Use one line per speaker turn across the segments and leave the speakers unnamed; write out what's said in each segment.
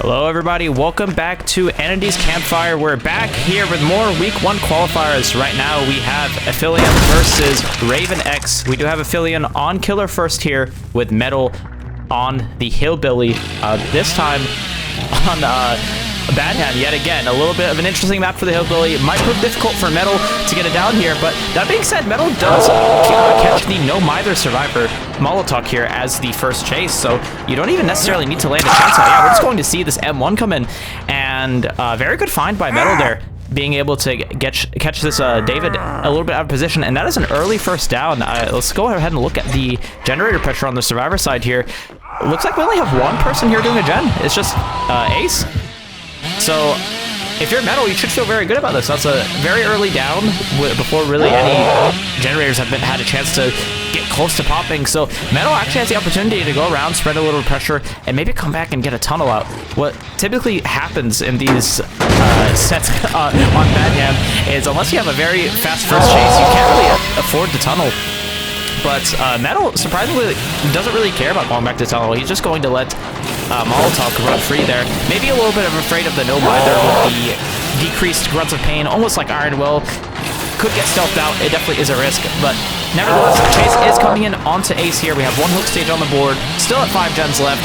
Hello everybody, welcome back to Entity's Campfire. We're back here with more Week 1 qualifiers. Right now we have Aphelion versus Raven X. We do have Aphelion on Killer First here with Metal on the Hillbilly. This time on Badhand yet again. A little bit of an interesting map for the Hillbilly. It might prove difficult for Metal to get it down here, but that being said, Metal does catch the No Mither Survivor Molotov here as the first chase, so you don't even necessarily need to land a chainsaw. Yeah, we're just going to see this M1 come in, and very good find by Metal there, being able to catch this David a little bit out of position, and that is an early first down. Let's go ahead and look at the generator pressure on the Survivor side here. Looks like we only have one person here doing a gen. It's just Ace. So if you're Metal, you should feel very good about this. That's a very early down before really any generators have had a chance to get close to popping. So Metal actually has the opportunity to go around, spread a little pressure, and maybe come back and get a tunnel out. What typically happens in these sets on Badhand is, unless you have a very fast first chase, you can't really afford the tunnel. But Metal, surprisingly, doesn't really care about going back to tunnel. He's just going to let Molotov run free there. Maybe a little bit of afraid of the No Mither with the decreased grunts of pain, almost like Iron Will. Could get stealthed out. It definitely is a risk, but nevertheless, Chase is coming in onto Ace here. We have one hook stage on the board, still at 5 gens left.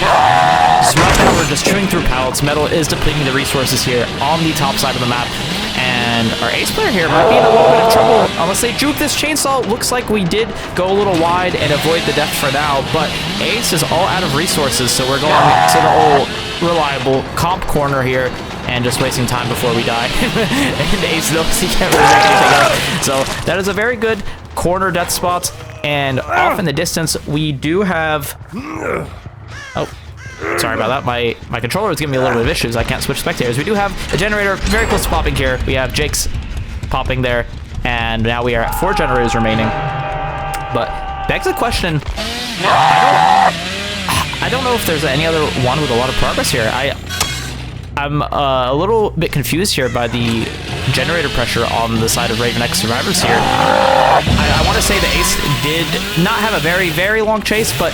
Just right now, we're just chewing through pallets. Metal is depleting the resources here on the top side of the map. And our Ace player here might be in a little bit of trouble unless they juke this chainsaw. Looks like we did go a little wide and avoid the death for now, but Ace is all out of resources, so we're going to the old reliable comp corner here and just wasting time before we die. And Ace knows he can't really make anything up. So that is a very good corner death spot. And off in the distance, we do have... Oh. Sorry about that. My controller is giving me a little bit of issues. I can't switch spectators. We do have a generator very close to popping here. We have Jake's popping there, and now we are at 4 generators remaining. But begs the question, I don't know if there's any other one with a lot of progress here. I'm a little bit confused here by the generator pressure on the side of Raven X Survivors here. I want to say the Ace did not have a very, very long chase, but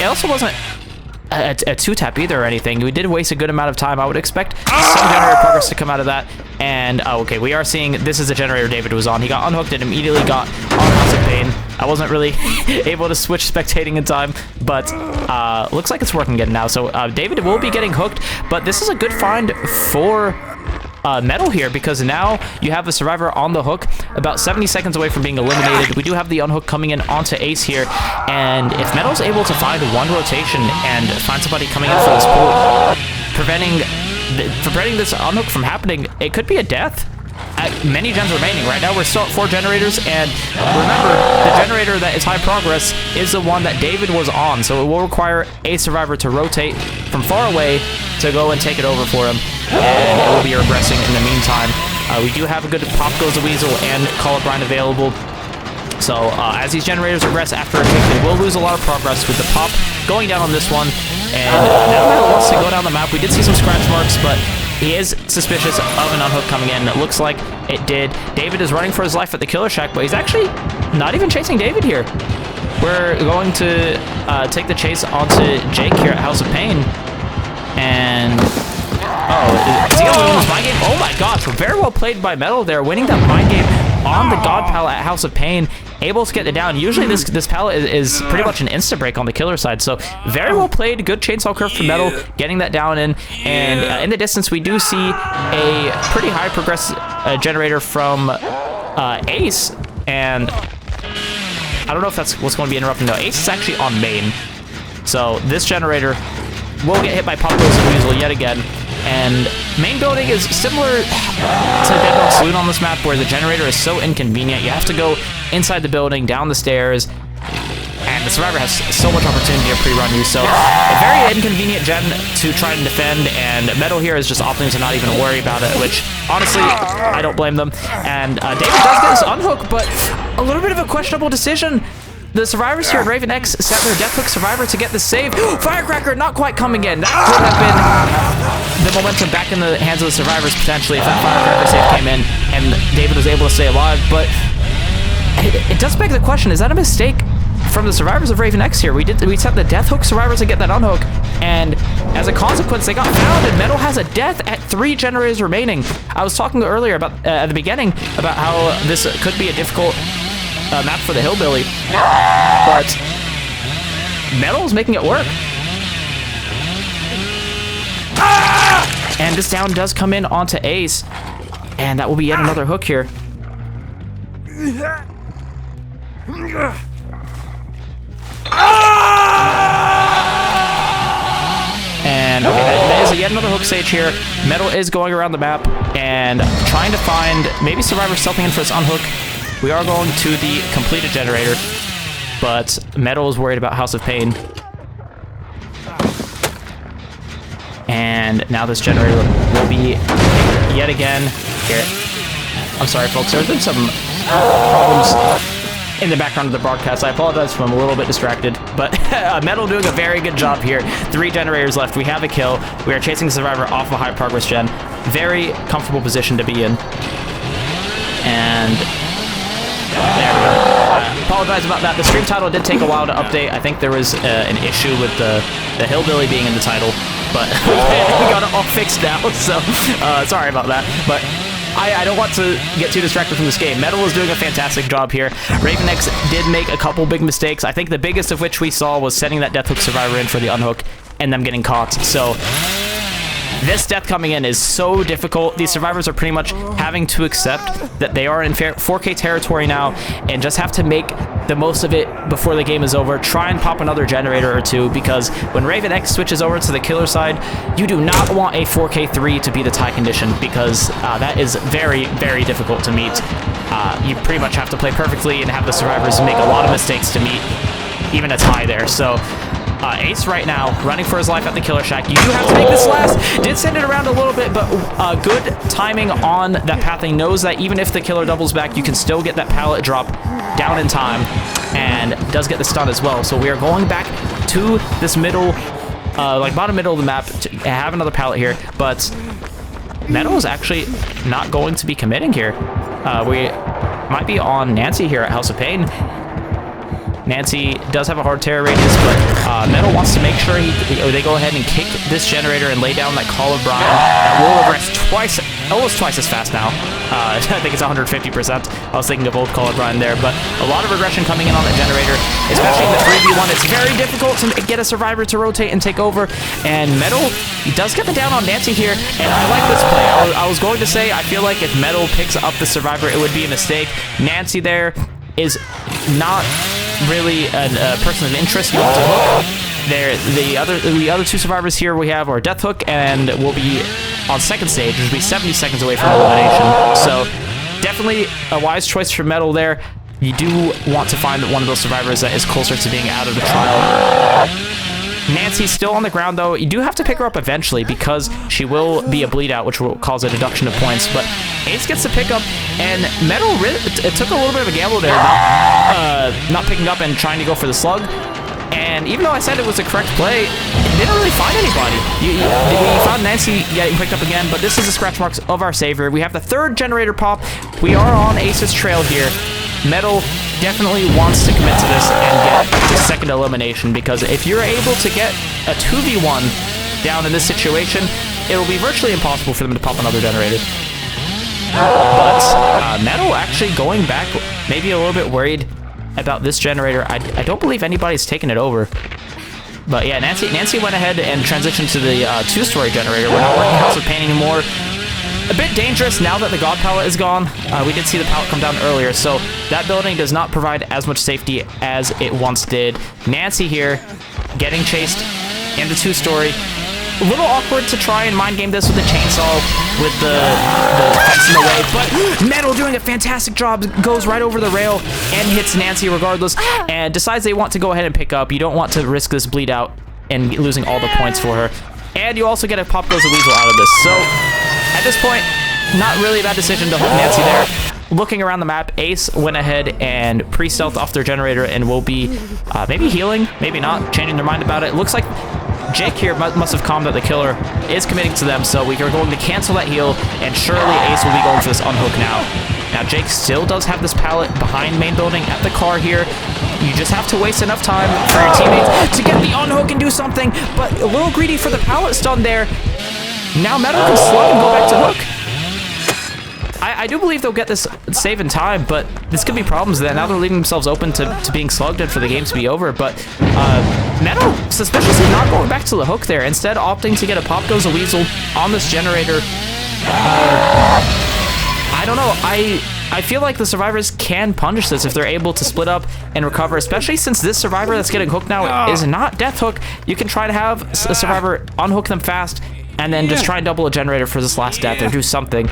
it also wasn't a 2-tap either or anything. We did waste a good amount of time. I would expect some generator progress to come out of that. And okay, we are seeing this is the generator David was on. He got unhooked and immediately got on Constant Pain. I wasn't really able to switch spectating in time, but looks like it's working again now. So David will be getting hooked, but this is a good find for Metal here, because now you have a survivor on the hook about 70 seconds away from being eliminated. We do have the unhook coming in onto Ace here, and if Metal's able to find one rotation and find somebody coming in for this pool, preventing this unhook from happening, it could be a death. Many gens remaining. Right now we're still at 4 generators, and remember, the generator that is high progress is the one that David was on, so it will require a survivor to rotate from far away to go and take it over for him, and it will be regressing in the meantime. We do have a good Pop Goes the Weasel and Call of Brine available, so as these generators regress after a kick, they will lose a lot of progress with the Pop going down on this one, and now Metal wants to go down the map. We did see some scratch marks, but he is suspicious of an unhook coming in. It looks like it did. David is running for his life at the Killer Shack, but he's actually not even chasing David here. We're going to take the chase onto Jake here at House of Pain. And... oh, is he going to win this mind game? Oh my gosh, very well played by Metal there, winning that mind game on the God Pallet at House of Pain, able to get it down. Usually this pallet is pretty much an insta-break on the Killer side, so very well played. Good chainsaw curve from Metal, getting that down in. And in the distance, we do see a pretty high progress generator from Ace, and I don't know if that's what's going to be interrupting. No, Ace is actually on main, so this generator will get hit by Pop Goes the Weasel yet again. And main building is similar to Deadlock Saloon on this map, where the generator is so inconvenient. You have to go inside the building, down the stairs, and the survivor has so much opportunity to pre-run you. So a very inconvenient gen to try and defend, and Metal here is just opting to not even worry about it, which honestly, I don't blame them. And David does get this unhook, but a little bit of a questionable decision. The survivors here at Raven X set their Death Hook survivor to get the save. Firecracker not quite coming in. That would have been the momentum back in the hands of the survivors potentially if that Firecracker save came in and David was able to stay alive. But it does beg the question, is that a mistake from the survivors of Raven X here. We set the death hook survivors to get that unhook, and as a consequence, they got found, and Metal has a death at 3 generators remaining. I was talking earlier about at the beginning about how this could be a difficult map for the Hillbilly, but Metal is making it work. And this down does come in onto Ace, and that will be yet another hook here. And okay, that is yet another hook stage here. Metal is going around the map and trying to find maybe survivors stealthing in for this unhook. We are going to the completed generator, but Metal is worried about House of Pain. And now this generator will be yet again here. I'm sorry, folks. There's been some problems in the background of the broadcast. I apologize if I'm a little bit distracted, but Metal doing a very good job here. 3 generators left. We have a kill. We are chasing the survivor off of a high progress gen. Very comfortable position to be in. And there we go. Apologize about that. The stream title did take a while to update. I think there was an issue with the Hillbilly being in the title, but we got it all fixed now, so sorry about that. But I don't want to get too distracted from this game. Metal is doing a fantastic job here. Raven X did make a couple big mistakes. I think the biggest of which we saw was setting that death hook survivor in for the unhook and them getting caught. So this death coming in is so difficult. These survivors are pretty much having to accept that they are in 4K territory now and just have to make the most of it before the game is over. Try and pop another generator or two, because when Raven X switches over to the killer side, you do not want a 4K3 to be the tie condition, because that is very, very difficult to meet. You pretty much have to play perfectly and have the survivors make a lot of mistakes to meet even a tie there. So Ace right now running for his life at the killer shack. You do have to make this last. Did send it around a little bit, but good timing on that pathing. Knows that even if the killer doubles back, you can still get that pallet drop down in time, and does get the stun as well. So we are going back to this middle, like bottom middle of the map to have another pallet here, but Metal is actually not going to be committing here. We might be on Nancy here at House of Pain. Nancy does have a hard terror radius, but Metal wants to make sure they go ahead and kick this generator and lay down that Call of Brian. That will regress almost twice as fast now. I think it's 150%. I was thinking of old Call of Brian there, but a lot of regression coming in on that generator, especially in the 3v1. It's very difficult to get a survivor to rotate and take over, and Metal, he does get the down on Nancy here, and I like this play. I was going to say, I feel like if Metal picks up the survivor, it would be a mistake. Nancy there is not really a person of interest. You want to hook. The other 2 survivors here we have are Death Hook, and will be on second stage, which will be 70 seconds away from elimination. So definitely a wise choice for Metal there. You do want to find one of those survivors that is closer to being out of the trial. Nancy's still on the ground, though. You do have to pick her up eventually, because she will be a bleed out, which will cause a deduction of points. But Ace gets the pickup, and Metal it took a little bit of a gamble there, not picking up and trying to go for the slug. And even though I said it was a correct play, it didn't really find anybody. We found Nancy getting picked up again, but this is the scratch marks of our savior. We have the 3rd generator pop. We are on Ace's trail here. Metal definitely wants to commit to this and get the 2nd elimination, because if you're able to get a 2v1 down in this situation, it will be virtually impossible for them to pop another generator. But Metal actually going back, maybe a little bit worried about this generator. I don't believe anybody's taken it over. But yeah, Nancy went ahead and transitioned to the 2-story generator. We're not working House of Pain anymore. A bit dangerous now that the God pallet is gone. We did see the pallet come down earlier, so that building does not provide as much safety as it once did. Nancy here, getting chased in the 2-story. A little awkward to try and mind game this with the chainsaw, with the fence in the way, but Metal doing a fantastic job, goes right over the rail and hits Nancy regardless, and decides they want to go ahead and pick up. You don't want to risk this bleed out and losing all the points for her. And you also get a Pop Goes the Weasel out of this. So at this point, not really a bad decision to hold Nancy there. Looking around the map, Ace went ahead and pre-stealth off their generator and will be maybe healing, maybe not, changing their mind about it. Looks like Jake here must have calmed that the killer is committing to them, so we are going to cancel that heal, and surely Ace will be going for this unhook now. Now Now, Jake still does have this pallet behind main building at the car here. You just have to waste enough time for your teammates to get the unhook and do something, but a little greedy for the pallet stun there. Now Metal can slug and go back to hook. I do believe they'll get this save in time, but this could be problems then. Now they're leaving themselves open to being slugged and for the game to be over. But Metal suspiciously not going back to the hook there. Instead, opting to get a Pop Goes a Weasel on this generator. I don't know. I feel like the survivors can punish this if they're able to split up and recover, especially since this survivor that's getting hooked now is not Death Hook. You can try to have a survivor unhook them fast and then just try and double a generator for this last death or do something.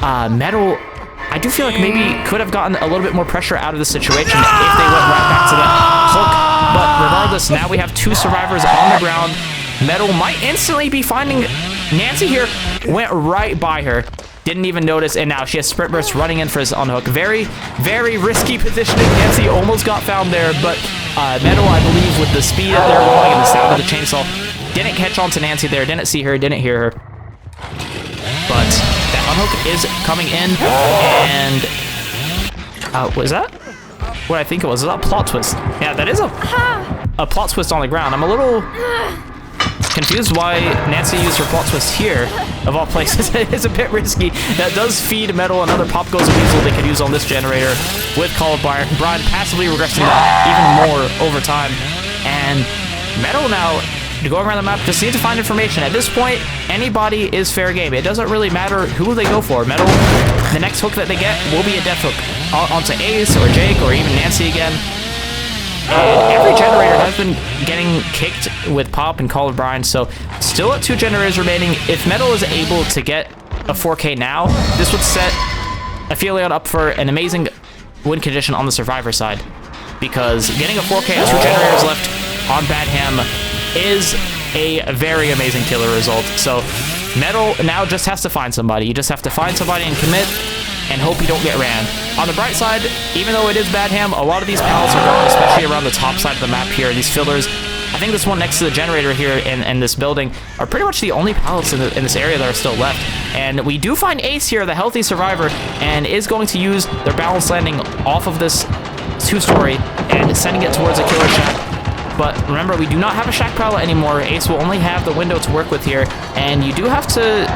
Metal, I do feel like maybe could have gotten a little bit more pressure out of the situation if they went right back to that hook. But regardless, now we have 2 survivors on the ground. Metal might instantly be finding Nancy here. Went right by her. Didn't even notice, and now she has Sprint Burst running in for his unhook. Very, very risky positioning. Nancy almost got found there, but Metal, I believe, with the speed that they're rolling and the sound of the chainsaw, didn't catch on to Nancy there, didn't see her, didn't hear her. But that unhook is coming in, and was that what I think it was? Is that a plot twist? Yeah, that is a plot twist on the ground. I'm a little confused why Nancy used her plot twist here, of all places. It is a bit risky. That does feed Metal another Pop Goes a Weasel they could use on this generator with Call of Brian, passively regressing that even more over time. And Metal now, going around the map, just need to find information. At this point, anybody is fair game. It doesn't really matter who they go for. Metal, the next hook that they get will be a death hook onto Ace or Jake or even Nancy again. And every generator has been getting kicked with Pop and Call of Brian, so still at 2 generators remaining. If Metal is able to get a 4K now, this would set Aphelion up for an amazing win condition on the survivor side, because getting a 4K at 2 generators left on Bad Ham is a very amazing killer result. So Metal now just has to find somebody. You just have to find somebody and commit and hope you don't get ran. On the bright side, even though it is Bad Ham, a lot of these pallets are gone, especially around the top side of the map here. These fillers, I think this one next to the generator here in this building, are pretty much the only pallets in this area that are still left. And we do find Ace here, the healthy survivor, and is going to use their balance landing off of this 2-story and sending it towards a killer shack. But remember, we do not have a shack pallet anymore. Ace will only have the window to work with here, and you do have to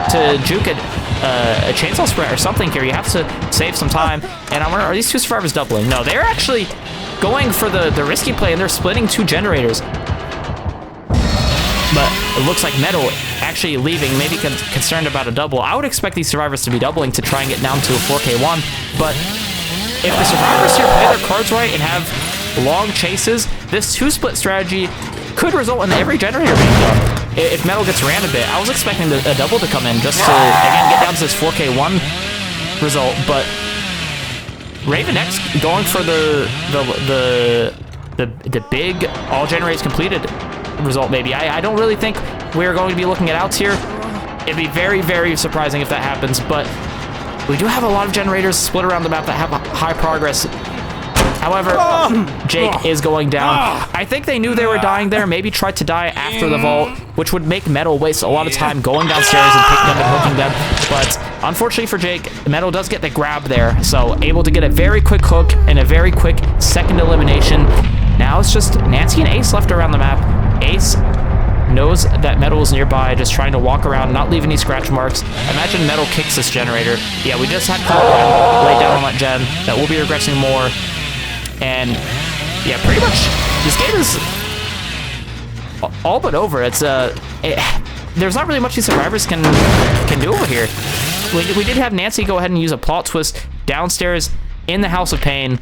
juke a chainsaw sprint or something here. You have to save some time. And I wonder, are these 2 survivors doubling? No, they're actually going for the risky play, and they're splitting 2 generators. But it looks like Metal actually leaving, maybe concerned about a double. I would expect these survivors to be doubling to try and get down to a 4K1, but if the survivors here play their cards right and have long chases, this 2-split strategy could result in every generator being done. If Metal gets ran a bit, I was expecting a double to come in just to, again, get down to this 4K1 result, but Raven X going for the big all generators completed result, maybe. I don't really think we're going to be looking at outs here. It'd be very, very surprising if that happens, but we do have a lot of generators split around the map that have high progress. However, Jake is going down. I think they knew they were dying there, maybe tried to die after the vault, which would make Metal waste a lot of time going downstairs and picking them and hooking them. But unfortunately for Jake, Metal does get the grab there, so able to get a very quick hook and a very quick second elimination. Now it's just Nancy and Ace left around the map. Ace knows that Metal is nearby, just trying to walk around, not leave any scratch marks. Imagine Metal kicks this generator. Yeah, we just had Colin lay down on that gen. That will be regressing more. And yeah, pretty much this game is all but over. It's there's not really much these survivors can do over here. We did have Nancy go ahead and use a plot twist downstairs in the House of Pain,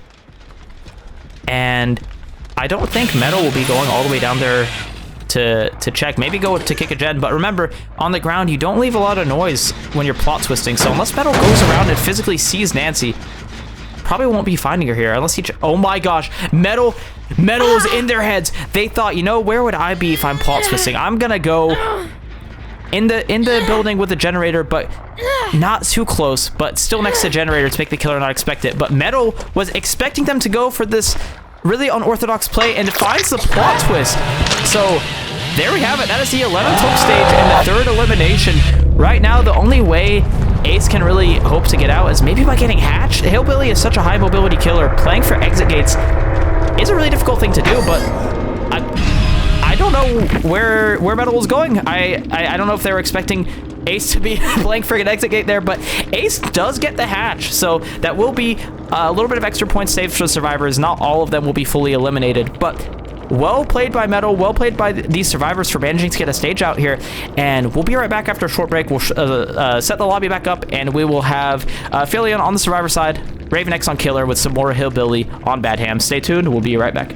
and I don't think Metal will be going all the way down there to check. Maybe go to kick a gen, but remember, on the ground you don't leave a lot of noise when you're plot twisting, so unless Metal goes around and physically sees Nancy, probably won't be finding her here unless he oh my gosh, Metal is in their heads. They thought, you know, where would I be if I'm plot twisting? I'm gonna go in the building with the generator, but not too close, but still next to the generator to make the killer not expect it. But Metal was expecting them to go for this really unorthodox play and finds the plot twist. So there we have it. That is the 11th hook stage and the 3rd elimination. Right now, the only way Ace can really hope to get out is maybe by getting hatched. Hillbilly is such a high mobility killer. Playing for exit gates is a really difficult thing to do, but I don't know where Metal was going. I don't know if they were expecting Ace to be playing for an exit gate there, but Ace does get the hatch, so that will be a little bit of extra points saved for survivors. Not all of them will be fully eliminated, but well played by Metal, well played by these survivors for managing to get a stage out here, and we'll be right back after a short break. We'll set the lobby back up, and we will have Philion on the survivor side, Raven X on Killer with some more Hillbilly on Bad Ham. Stay tuned, we'll be right back.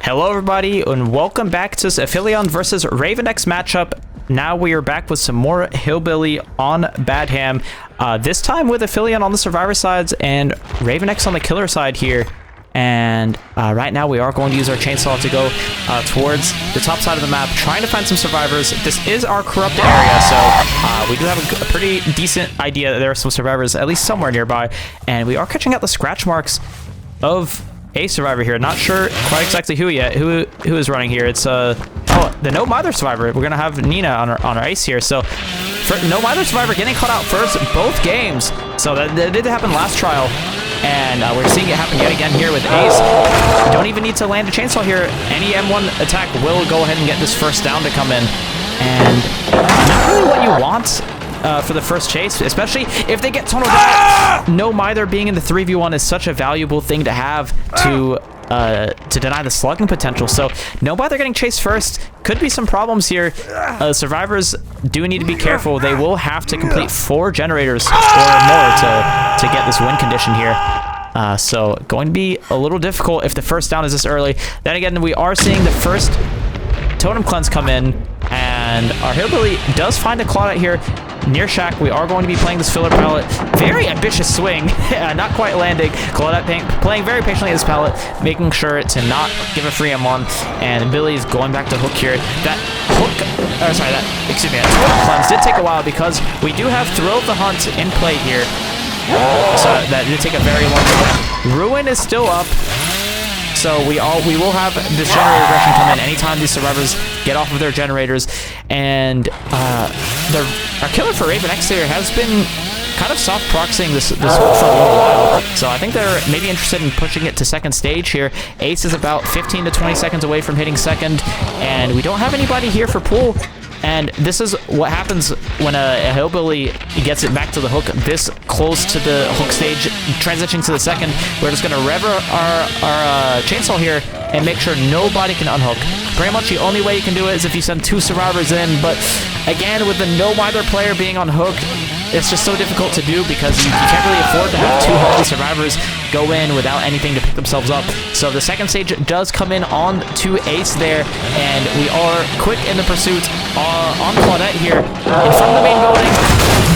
Hello everybody and welcome back to Aphelion versus Raven X matchup. Now we are back with some more Hillbilly on Badham. This time with Aphelion on the survivor sides and Raven X on the killer side here. And right now we are going to use our chainsaw to go towards the top side of the map, trying to find some survivors. This is our corrupted area, so we do have a pretty decent idea that there are some survivors at least somewhere nearby. And we are catching out the scratch marks of a survivor here. Not sure quite exactly who yet. Who is running here? It's oh, the No Mither survivor. We're gonna have Nina on our ace here. So for No Mither survivor getting caught out first both games. So that did happen last trial, and we're seeing it happen yet again here with Ace. Don't even need to land a chainsaw here. Any M1 attack will go ahead and get this first down to come in, and not really what you want for the first chase, especially if they get tunneled out. No Mither being in the 3v1 is such a valuable thing to have to deny the slugging potential. So No Mither getting chased first could be some problems here. Survivors do need to be careful. They will have to complete 4 generators or more to get this win condition here. So going to be a little difficult if the first down is this early. Then again, we are seeing the first totem cleanse come in, and our Hillbilly does find a Claudette here near Shack. We are going to be playing this filler pallet. Very ambitious swing, not quite landing. Claudette playing very patiently this pallet, making sure to not give a free M1, and Billy is going back to hook here. That hook, that totem cleanse did take a while because we do have Thrill of the Hunt in play here. So that did take a very long time. Ruin is still up. So we will have this generator regression come in anytime these survivors get off of their generators. And our killer for Raven X here has been kind of soft proxying this for a little while. So I think they're maybe interested in pushing it to second stage here. Ace is about 15 to 20 seconds away from hitting second, and we don't have anybody here for pool. And this is what happens when a Hillbilly gets it back to the hook this close to the hook stage, transitioning to the second. We're just going to rev our chainsaw here and make sure nobody can unhook. Pretty much the only way you can do it is if you send 2 survivors in, but again, with the No Mither player being on hook, it's just so difficult to do because you can't really afford to have 2 healthy survivors go in without anything to pick themselves up. So the second stage does come in on to Ace there, and we are quick in the pursuit on Claudette here in front of the main building.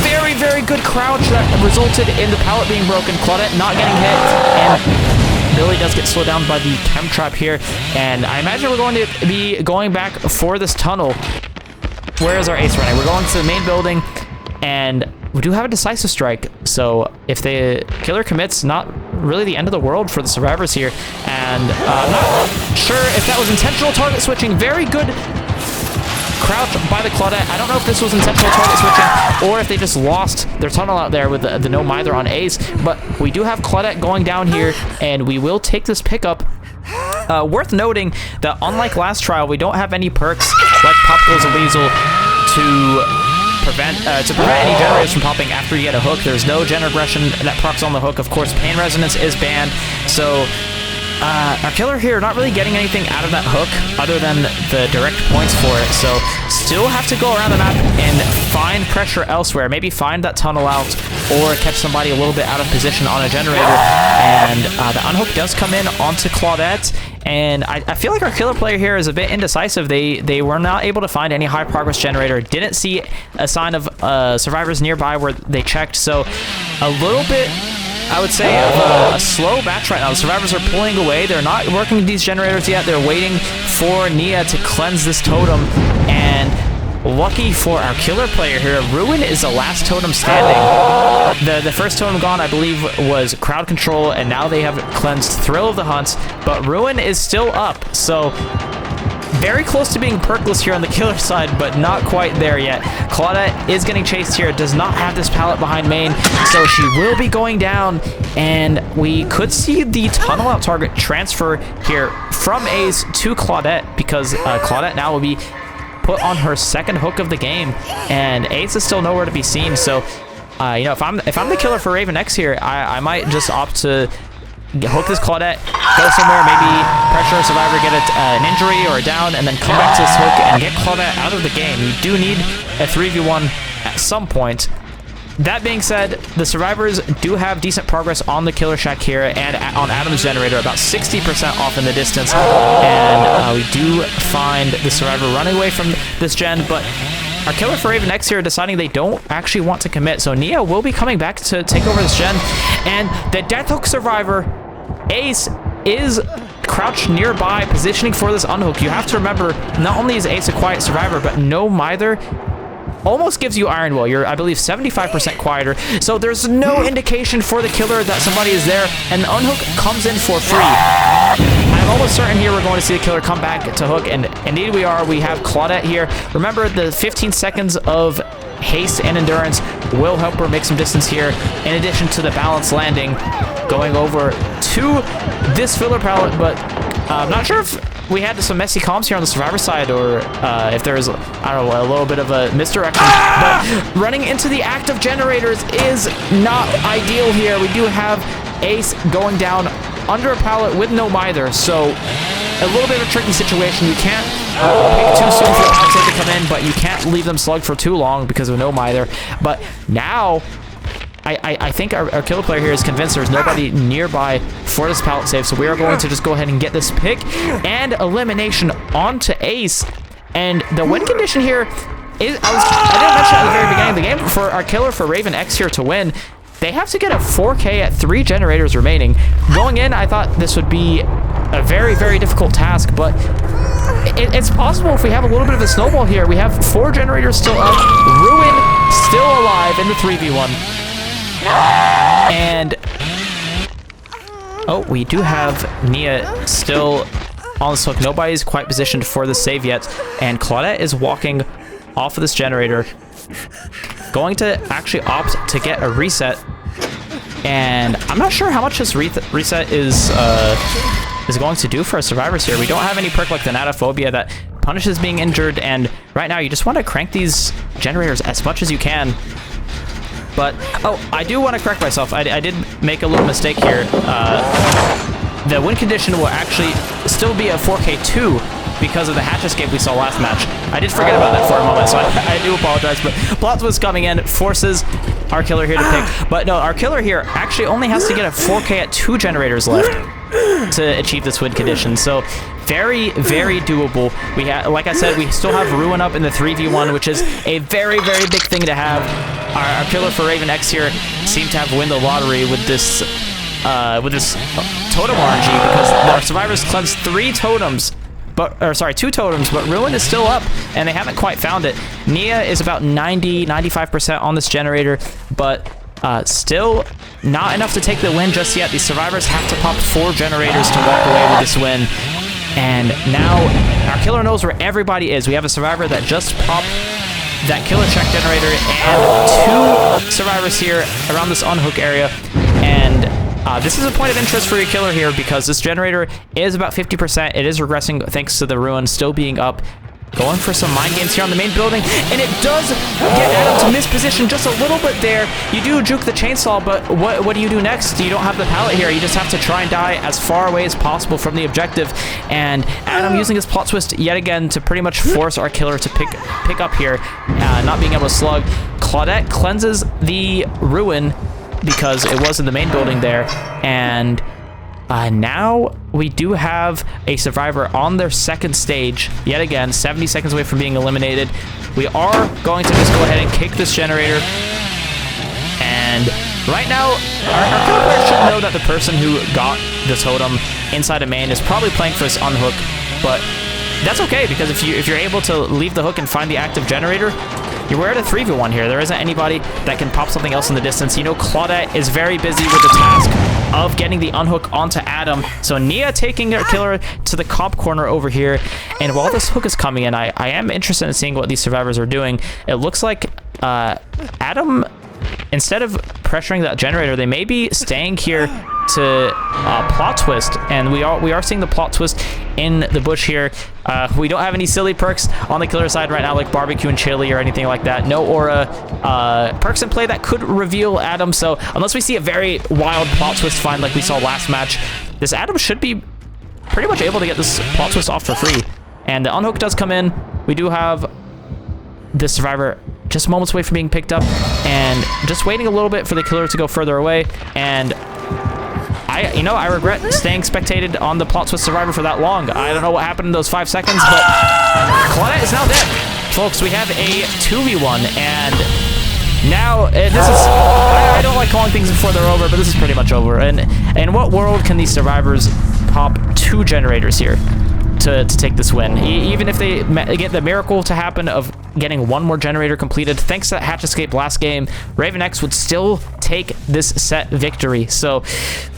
Very, very good crouch that resulted in the pallet being broken. Claudette not getting hit, and Billy does get slowed down by the chem trap here. And I imagine we're going to be going back for this tunnel. Where is our Ace running? We're going to the main building, and we do have a decisive strike. So if the killer commits, not really the end of the world for the survivors here. And I'm not sure if that was intentional target switching. Very good crouch by the Claudette. I don't know if this was intentional target switching or if they just lost their tunnel out there with the No Mither on Ace. But we do have Claudette going down here, and we will take this pickup. Worth noting that unlike last trial, we don't have any perks like Pop Goes a Weasel to prevent any generators from popping after you get a hook. There's no gen regression that procs on the hook. Of course, pain resonance is banned. So our killer here not really getting anything out of that hook other than the direct points for it. So still have to go around the map and find pressure elsewhere. Maybe find that tunnel out or catch somebody a little bit out of position on a generator. And the unhook does come in onto Claudette. And I feel like our killer player here is a bit indecisive. They were not able to find any high progress generator. Didn't see a sign of survivors nearby where they checked. So a little bit, I would say, of a slow batch right now. The survivors are pulling away. They're not working these generators yet. They're waiting for Nia to cleanse this totem. And lucky for our killer player here, Ruin is the last totem standing. The first totem gone, I believe, was crowd control, and now they have cleansed Thrill of the Hunt, but Ruin is still up. So very close to being perkless here on the killer side, but not quite there yet. Claudette is getting chased here, does not have this pallet behind main, so she will be going down, and we could see the tunnel out target transfer here from Ace to Claudette, because Claudette now will be put on her second hook of the game, and Ace is still nowhere to be seen. So you know, if I'm the killer for Raven X here, I might just opt to hook this Claudette, go somewhere, maybe pressure a survivor, get an injury or a down, and then come back to this hook and get Claudette out of the game. You do need a 3v1 at some point. that being said, the survivors do have decent progress on the Killer Shack here and on Adam's generator, about 60% off in the distance. And we do find the survivor running away from this gen, but our killer for Raven X here deciding they don't actually want to commit. So Nia will be coming back to take over this gen. And the Death Hook survivor, Ace, is crouched nearby, positioning for this unhook. You have to remember, not only is Ace a quiet survivor, but No Mither almost gives you Iron Will. You're, I believe, 75% quieter. So there's no indication for the killer that somebody is there, and the unhook comes in for free. I'm almost certain here we're going to see the killer come back to hook, and indeed we are. We have Claudette here. Remember, the 15 seconds of haste and endurance will help her make some distance here, in addition to the balanced landing going over to this filler pallet, but I'm not sure if we had some messy comms here on the survivor side, or if there's, I don't know, a little bit of a misdirection. But running into the active generators is not ideal here. We do have Ace going down under a pallet with No Mither, so a little bit of a tricky situation. You can't pick too soon for the outside to come in, but you can't leave them slugged for too long because of No Mither. But now, I think our killer player here is convinced there's nobody nearby for this pallet save, so we are going to just go ahead and get this pick and elimination onto Ace. And the win condition here is, I didn't mention at the very beginning of the game, for our killer for Raven X here to win, they have to get a 4K at 3 generators remaining. Going in, I thought this would be a very, very difficult task, but it's possible if we have a little bit of a snowball here. We have 4 generators still up, Ruin still alive in the 3v1. And oh, we do have Nia still on this hook. Nobody's quite positioned for the save yet, and Claudette is walking off of this generator, going to actually opt to get a reset. And I'm not sure how much this reset is going to do for our survivors here. We don't have any perk like the Natophobia that punishes being injured, and right now you just want to crank these generators as much as you can. But, oh, I do want to correct myself. I did make a little mistake here. The win condition will actually still be a 4K2 because of the hatch escape we saw last match. I did forget about that for a moment, so I do apologize. But plot twist coming in forces our killer here to pick. But no, our killer here actually only has to get a 4K at 2 generators left to achieve this win condition. So very, very doable. We have, like I said, we still have Ruin up in the 3v1, which is a very, very big thing to have. Our killer for Raven X here seemed to have win the lottery with this totem RNG, because our survivors cleansed 3 totems. Or sorry, 2 totems, but Ruin is still up, and they haven't quite found it. Nia is about 95% on this generator, but still not enough to take the win just yet. These survivors have to pop 4 generators to walk away with this win. And now our killer knows where everybody is. We have a survivor that just popped that Killer Shack generator, and 2 survivors here around this unhook area. And this is a point of interest for your killer here, because this generator is about 50%. It is regressing thanks to the Ruin still being up. Going for some mind games here on the main building, and it does get Adam to misposition just a little bit there. You do juke the chainsaw, but what do you do next? You don't have the pallet here. You just have to try and die as far away as possible from the objective. And Adam using his plot twist yet again to pretty much force our killer to pick up here, not being able to slug. Claudette cleanses the Ruin because it was in the main building there, and now we do have a survivor on their second stage, yet again, 70 seconds away from being eliminated. We are going to just go ahead and kick this generator. And right now, our killer player should know that the person who got the totem inside of main is probably playing for this unhook, but that's okay, because if you're able to leave the hook and find the active generator, you're at a 3v1 here. There isn't anybody that can pop something else in the distance. You know, Claudette is very busy with the task of getting the unhook onto Adam. So Nia taking their killer to the comp corner over here. And while this hook is coming in, I am interested in seeing what these survivors are doing. It looks like Adam, instead of pressuring that generator, they may be staying here to plot twist, and we are seeing the plot twist in the bush here. We don't have any silly perks on the killer side right now, like barbecue and chili or anything like that. No aura perks in play that could reveal Adam, so unless we see a very wild plot twist find like we saw last match, this Adam should be pretty much able to get this plot twist off for free. And the unhook does come in. We do have this survivor just moments away from being picked up, and just waiting a little bit for the killer to go further away. And I regret staying spectated on the plot twist survivor for that long. I don't know what happened in those 5 seconds, but Claudette is now dead. Folks, we have a 2v1, and now this is, I don't like calling things before they're over, but this is pretty much over. And in what world can these survivors pop 2 generators here to take this win? Even if they get the miracle to happen of getting 1 more generator completed, thanks to that hatch escape last game, Raven X would still take this set victory. So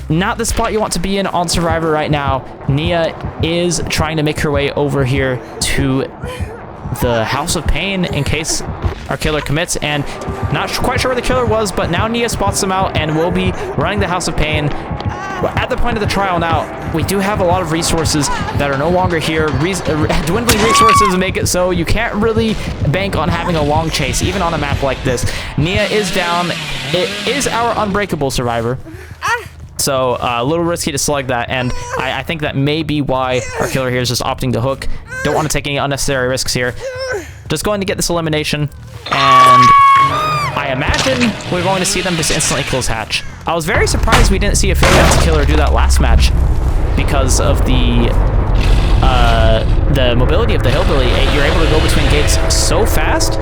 not the spot you want to be in on Survivor right now. Nia is trying to make her way over here to the House of Pain in case our killer commits, and not quite sure where the killer was, but now Nia spots him out and will be running the House of Pain. At the point of the trial now, we do have a lot of resources that are no longer here. Dwindling resources make it so you can't really bank on having a long chase, even on a map like this. Nia is down. It is our unbreakable survivor. So a little risky to select that, and I think that may be why our killer here is just opting to hook. Don't want to take any unnecessary risks here. Just going to get this elimination, and I imagine we're going to see them just instantly close hatch. I was very surprised we didn't see a Philions killer do that last match because of the mobility of the Hillbilly. You're able to go between gates so fast.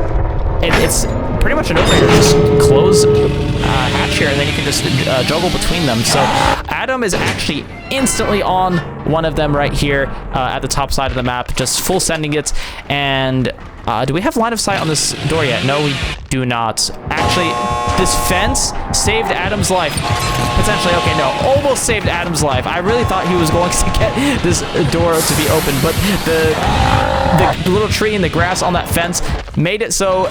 It's pretty much an no-brainer. Just close hatch here, and then you can just juggle between them. So Adam is actually instantly on one of them right here at the top side of the map, just full sending it. And do we have line of sight on this door yet? No, we do not. Actually, this fence saved Adam's life. Potentially, okay, no, almost saved Adam's life. I really thought he was going to get this door to be open, but the little tree and the grass on that fence made it so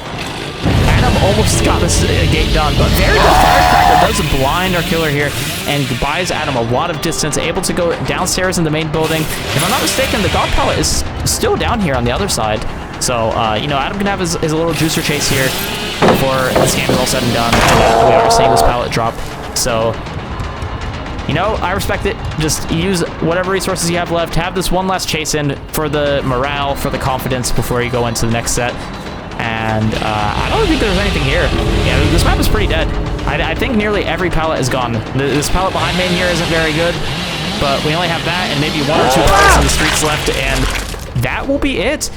Adam almost got this gate done, but very good firecracker does blind our killer here and buys Adam a lot of distance, able to go downstairs in the main building. If I'm not mistaken, the God Pallet is still down here on the other side. So, Adam can have his little juicer chase here before this game is all said and done. And we are seeing this pallet drop. So, I respect it. Just use whatever resources you have left. Have this one last chase in for the morale, for the confidence before you go into the next set. And I don't think there's anything here. Yeah, this map is pretty dead. I think nearly every pallet is gone. This pallet behind main here isn't very good, but we only have that and maybe 1 or 2 pallets in the streets left, and that will be it.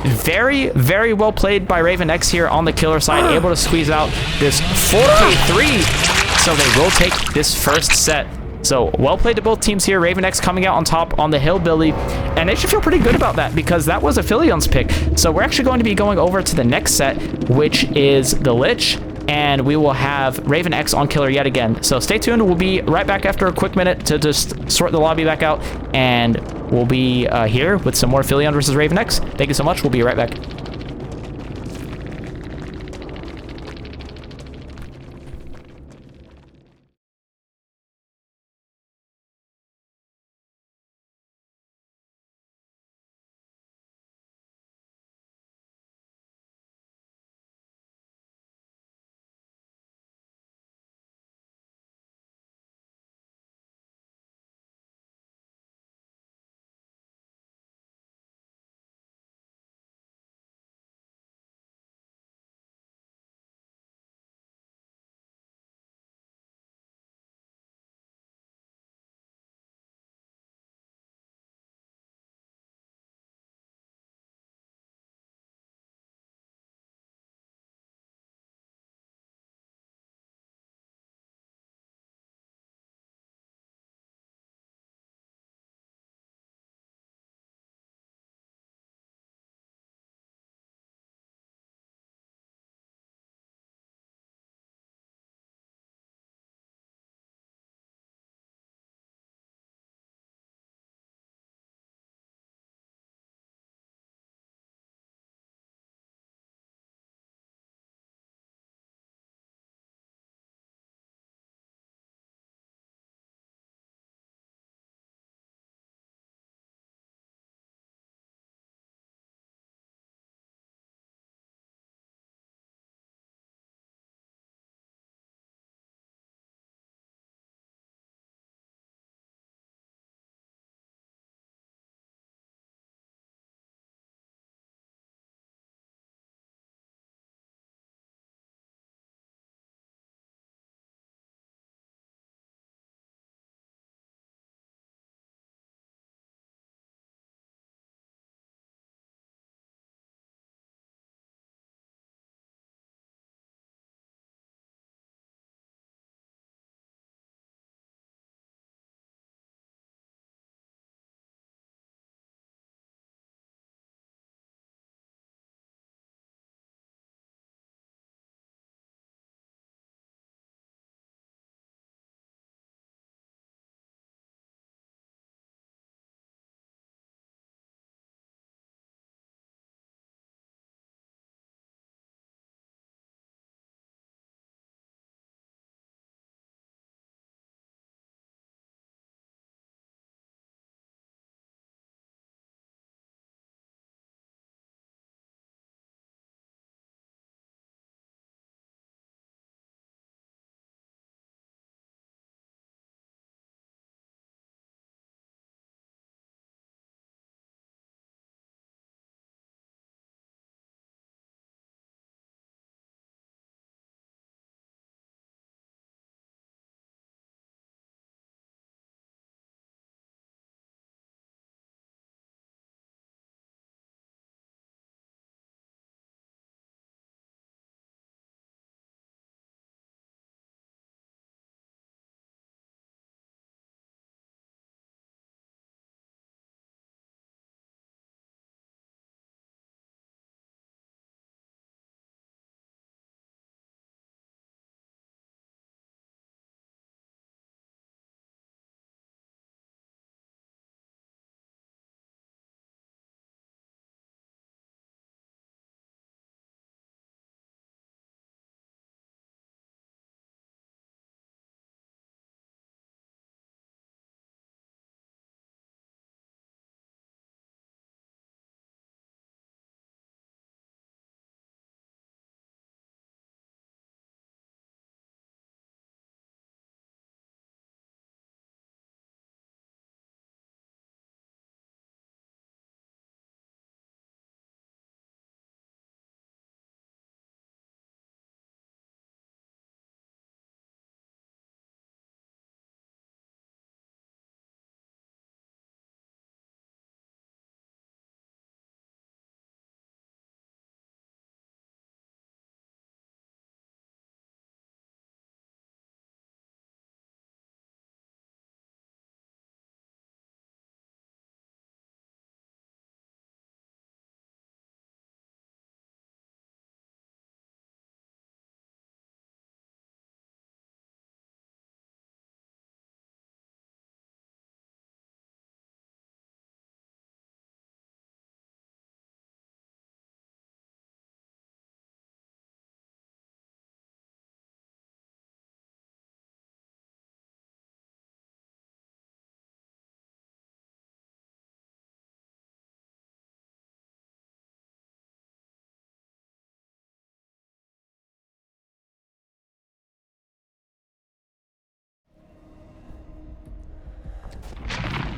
Very, very well played by Raven X here on the killer side, able to squeeze out this 4K3, so they will take this first set. So, well played to both teams here. Raven X coming out on top on the Hillbilly, and they should feel pretty good about that because that was a Philions pick. So, we're actually going to be going over to the next set, which is the Lich, and we will have Raven X on killer yet again. So, stay tuned. We'll be right back after a quick minute to just sort the lobby back out, and we'll be here with some more Philion versus Raven X. Thank you so much. We'll be right back.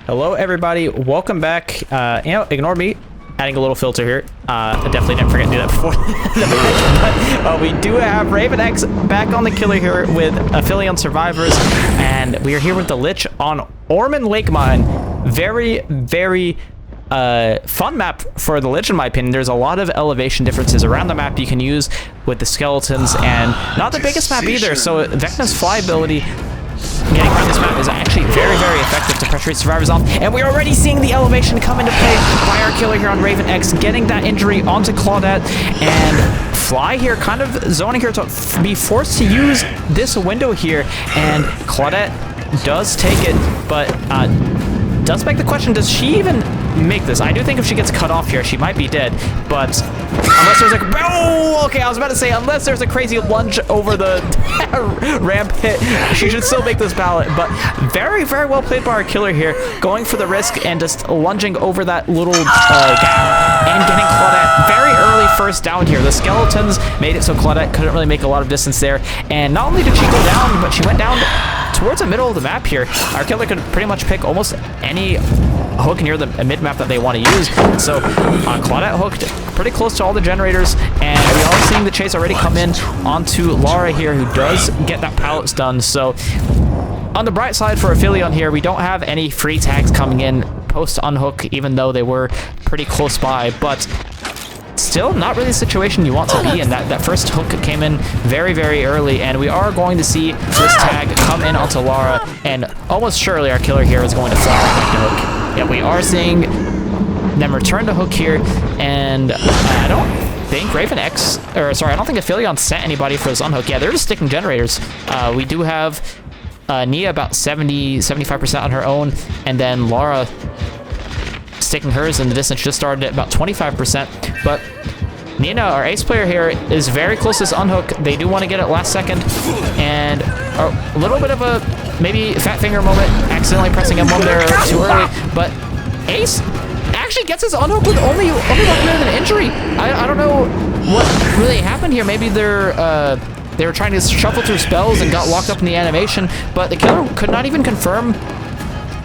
Hello, everybody. Welcome back. Ignore me adding a little filter here. I definitely didn't forget to do that before. But we do have Raven X back on the killer here with Aphelion Survivors, and we are here with the Lich on Orman Lake Mine. Very, very fun map for the Lich, in my opinion. There's a lot of elevation differences around the map you can use with the skeletons, and not the biggest map either, so Vecna's fly ability getting around this map is actually very, very effective to pressure survivors off, and we're already seeing the elevation come into play by our killer here on Raven X, getting that injury onto Claudette, and Fly here kind of zoning here to be forced to use this window here, and Claudette does take it, but does beg the question, does she even make this? I do think if she gets cut off here, she might be dead, but unless there's a... Oh, okay, I was about to say, unless there's a crazy lunge over the ramp hit, she should still make this pallet, but very, very well played by our killer here, going for the risk and just lunging over that little gap and getting Claudette very early first down here. The skeletons made it so Claudette couldn't really make a lot of distance there, and not only did she go down, but she went down towards the middle of the map here. Our killer could pretty much pick almost any hook near the mid-map that they want to use. So Claudette hooked pretty close to all the generators, and we are seeing the chase already come in onto Lara here, who does get that pallet stun. So on the bright side for Aphelion here, we don't have any free tags coming in post-unhook, even though they were pretty close by, but still not really a situation you want to be in. That first hook came in very, very early, and we are going to see this tag come in onto Lara, and almost surely our killer here is going to fly back to hook. Yeah, we are seeing them return to hook here, and I don't think Raven X, or sorry, I don't think Aphelion sent anybody for this unhook. Yeah, they're just sticking generators. We do have Nia about 75% on her own, and then Lara sticking hers in the distance just started at about 25%, but Nina, our ace player here, is very close to this unhook. They do want to get it last second, and a little bit of a maybe fat finger moment, accidentally pressing M1 there too early, but Ace actually gets his unhook with only like an injury. I don't know what really happened here. Maybe they were trying to shuffle through spells and got locked up in the animation, but the killer could not even confirm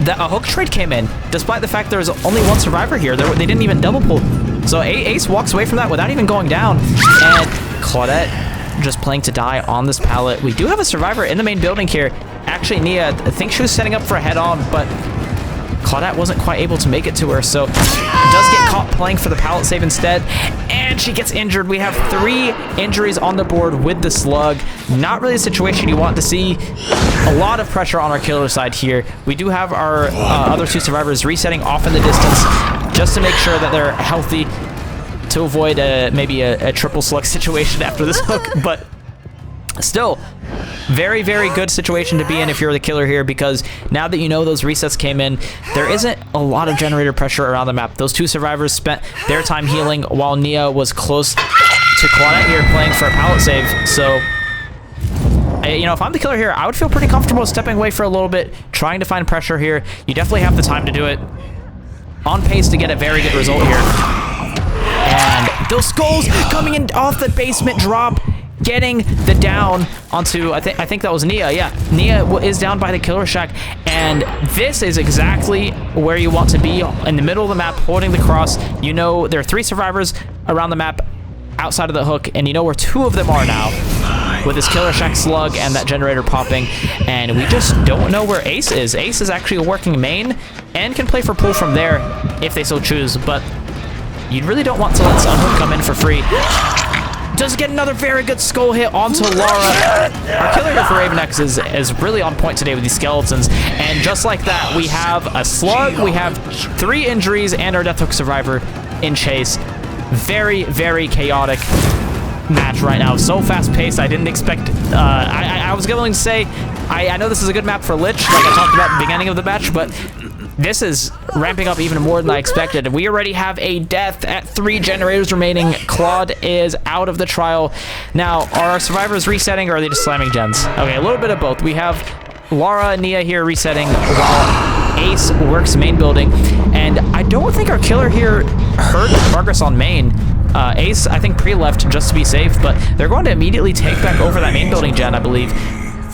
that a hook trade came in, despite the fact there was only one survivor here. They didn't even double pull. So Ace walks away from that without even going down, and Claudette just playing to die on this pallet. We do have a survivor in the main building here. Actually, Nia, I think she was setting up for a head-on, but Claudette wasn't quite able to make it to her, so does get caught playing for the pallet save instead, and she gets injured. We have 3 injuries on the board with the slug. Not really a situation you want to see. A lot of pressure on our killer side here. We do have our other 2 survivors resetting off in the distance just to make sure that they're healthy to avoid maybe a triple slug situation after this hook, but still, very, very good situation to be in if you're the killer here, because now that you know those resets came in, there isn't a lot of generator pressure around the map. Those 2 survivors spent their time healing while Nia was close to Claudette here playing for a pallet save. So, you know, if I'm the killer here, I would feel pretty comfortable stepping away for a little bit, trying to find pressure here. You definitely have the time to do it. On pace to get a very good result here. And those skulls coming in off the basement drop, getting the down onto, I think that was Nia. Yeah, Nia is down by the killer shack, and this is exactly where you want to be, in the middle of the map, holding the cross. You know there are 3 survivors around the map outside of the hook, and you know where 2 of them are now, with this killer shack slug and that generator popping, and we just don't know where Ace is. Ace is actually a working main and can play for pull from there if they so choose, but you really don't want to let this unhook come in for free. Does get another very good skull hit onto Lara. Our killer here for Raven X is really on point today with these skeletons, and just like that, we have a slug, we have 3 injuries, and our death hook survivor in chase. Very, very chaotic match right now. So fast-paced, I didn't expect... I was going to say, I know this is a good map for Lich, like I talked about at the beginning of the match, but this is ramping up even more than I expected. We already have a death at 3 generators remaining. Claude is out of the trial. Now, are our survivors resetting, or are they just slamming gens? Okay, a little bit of both. We have Lara and Nia here resetting while Ace works main building, and I don't think our killer here heard progress on main. Ace, I think, pre-left just to be safe, but they're going to immediately take back over that main building gen, I believe,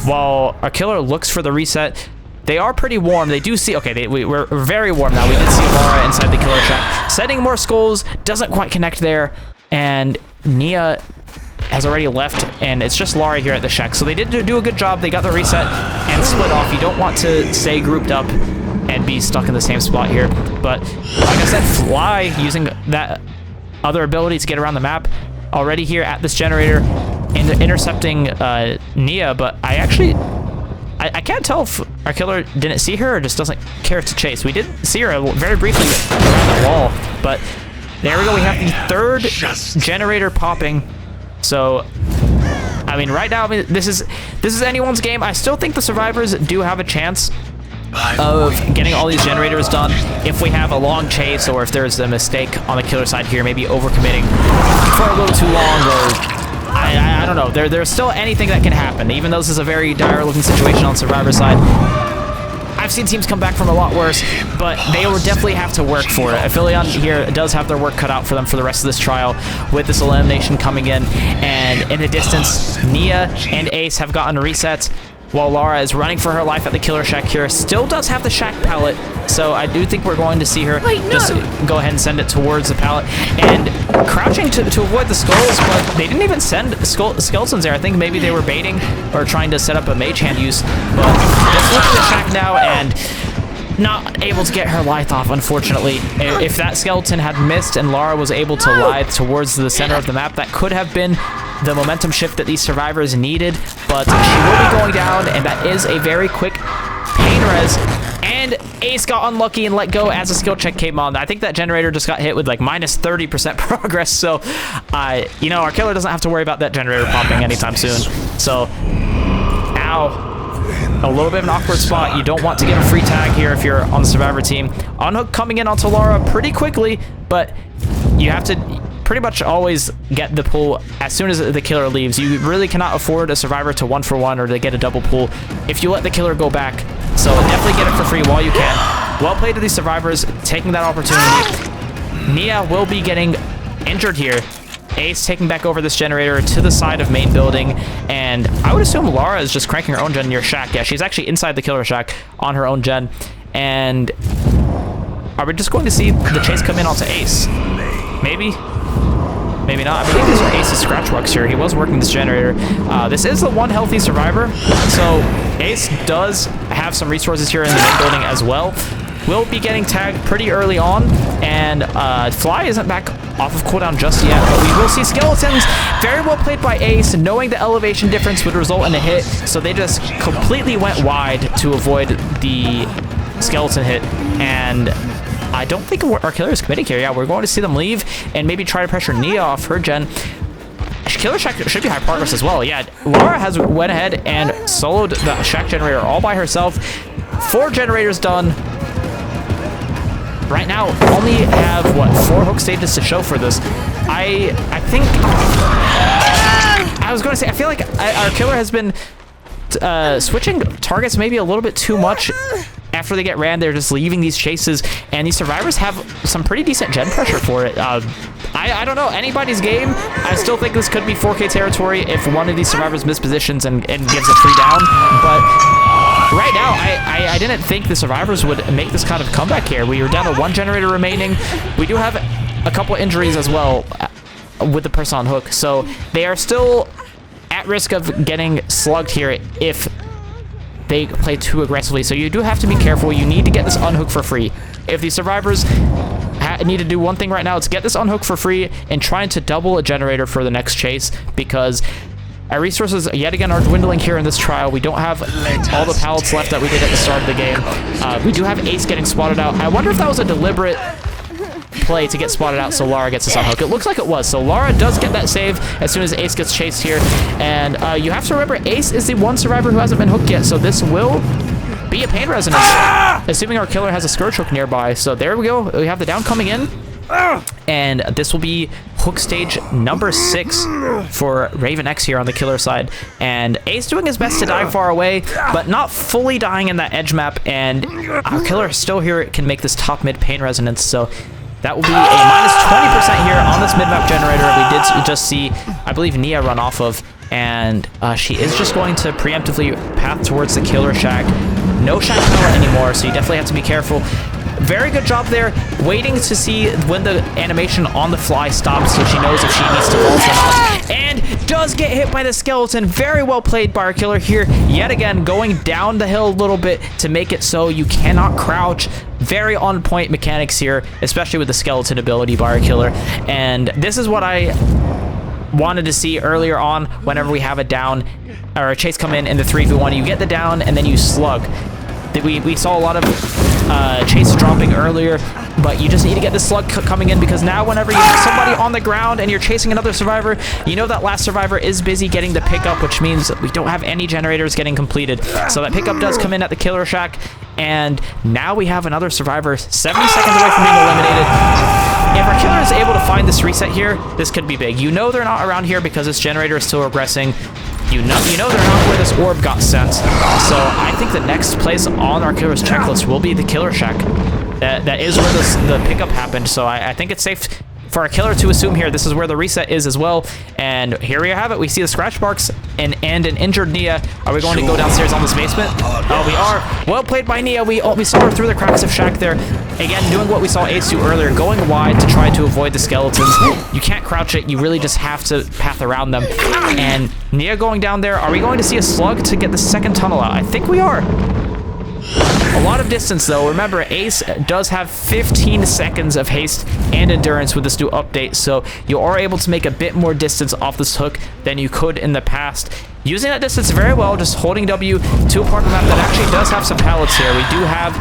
while our killer looks for the reset. They are pretty warm. They do see... Okay, we're very warm now. We did see Lara inside the killer shack. Setting more skulls. Doesn't quite connect there. And Nia has already left, and it's just Lara here at the shack. So they did do a good job. They got the reset and split off. You don't want to stay grouped up and be stuck in the same spot here. But like I said, Fly using that other ability to get around the map already here at this generator and intercepting Nia. But I can't tell if our killer didn't see her or just doesn't care to chase. We did see her very briefly around the wall, but there we go. We have the third generator popping. So, I mean, right now, this is anyone's game. I still think the survivors do have a chance of getting all these generators done if we have a long chase, or if there's a mistake on the killer side here, maybe overcommitting for a little too long, or I don't know. There's still anything that can happen, even though this is a very dire looking situation on survivor side. I've seen teams come back from a lot worse, but they will definitely have to work for it. Aphelion here does have their work cut out for them for the rest of this trial, with this elimination coming in. And in the distance, Nia and Ace have gotten resets, while Lara is running for her life at the killer shack here. Still does have the shack pallet, so I do think we're going to see her just go ahead and send it towards the pallet. And crouching to avoid the skulls, but they didn't even send skeletons there. I think maybe they were baiting or trying to set up a mage hand use. But just look at the shack now, and not able to get her lithe off, unfortunately. If that skeleton had missed and Lara was able to lithe towards the center of the map, that could have been the momentum shift that these survivors needed, but she will be going down, and that is a very quick pain res. And Ace got unlucky and let go as a skill check came on. I think that generator just got hit with like minus 30% progress, so you know, our killer doesn't have to worry about that generator popping anytime soon. So now a little bit of an awkward spot. You don't want to get a free tag here if you're on the survivor team. Unhook coming in onto Lara pretty quickly, but you have to pretty much always get the pull as soon as the killer leaves. You really cannot afford a survivor to 1-for-1 or to get a double pull if you let the killer go back. So definitely get it for free while you can. Well played to these survivors taking that opportunity. Nia will be getting injured here. Ace taking back over this generator to the side of main building, and I would assume Lara is just cranking her own gen near shack. Yeah, she's actually inside the killer shack on her own gen. And are we just going to see the chase come in onto Ace? Maybe? Maybe not. I believe these are Ace's scratch marks here. He was working this generator. This is the one healthy survivor, so Ace does have some resources here in the main building as well. Will be getting tagged pretty early on, and Fly isn't back off of cooldown just yet, but we will see skeletons. Very well played by Ace, knowing the elevation difference would result in a hit, so they just completely went wide to avoid the skeleton hit. And I don't think our killer is committing here. Yeah, we're going to see them leave and maybe try to pressure Nia off her gen. Killer shack should be high progress as well. Yeah, Lara has went ahead and soloed the shack generator all by herself. 4 generators done. Right now, only have, what, 4 hook stages to show for this. I think... I was going to say, I feel like our killer has been switching targets maybe a little bit too much. After they get ran, they're just leaving these chases, and these survivors have some pretty decent gen pressure for it. I don't know, anybody's game. I still think this could be 4K territory if one of these survivors mispositions and gives a free down, but right now, I didn't think the survivors would make this kind of comeback here. We were down to 1 generator remaining. We do have a couple injuries as well with the person on hook, so they are still at risk of getting slugged here if they play too aggressively. So you do have to be careful. You need to get this unhook for free. If the survivors need to do one thing right now, it's get this unhook for free and trying to double a generator for the next chase, because our resources yet again are dwindling here in this trial. We don't have all the pallets left that we did at the start of the game. We do have Ace getting spotted out. I wonder if that was a deliberate play to get spotted out so Lara gets this unhook. It looks like it was. So Lara does get that save as soon as Ace gets chased here. And you have to remember, Ace is the one survivor who hasn't been hooked yet, so this will be a pain resonance, assuming our killer has a Scourge hook nearby. So there we go. We have the down coming in. And this will be hook stage number 6 for Raven X here on the killer side. And Ace doing his best to die far away, but not fully dying in that edge map. And our killer still here can make this top mid pain resonance. So that will be a minus 20% here on this mid-map generator. We did just see, I believe, Nia run off of, and she is just going to preemptively path towards the killer shack. No Shack pallet anymore, so you definitely have to be careful. Very good job there, waiting to see when the animation on the fly stops so she knows if she needs to vault or not. And does get hit by the skeleton. Very well played by our killer here. Yet again, going down the hill a little bit to make it so you cannot crouch. Very on point mechanics here, especially with the skeleton ability by our killer. And this is what I wanted to see earlier on whenever we have a down or a chase come in the 3v1. You get the down and then you slug. We saw a lot of chase dropping earlier, but you just need to get the slug coming in, because now whenever you have somebody on the ground and you're chasing another survivor, you know that last survivor is busy getting the pickup, which means we don't have any generators getting completed. So that pickup does come in at the killer shack, and now we have another survivor 70 seconds away from being eliminated. If our killer is able to find this reset here, this could be big. You know they're not around here because this generator is still regressing. You know they're not where this orb got sent. So I think the next place on our killer's checklist will be the killer shack. That is where the pickup happened. So I think it's safe for our killer to assume here this is where the reset is as well. And here we have it. We see the scratch marks and an injured Nia. Are we going to go downstairs on this basement? Oh, we are. Well played by Nia. We saw her through the cracks of Shack there. Again, doing what we saw Ace do earlier, going wide to try to avoid the skeletons. You can't crouch it. You really just have to path around them. And Nia going down there. Are we going to see a slug to get the second tunnel out? I think we are. A lot of distance though. Remember, Ace does have 15 seconds of haste and endurance with this new update, so you are able to make a bit more distance off this hook than you could in the past. Using that distance very well, just holding W to a part of the map that actually does have some pallets here. We do have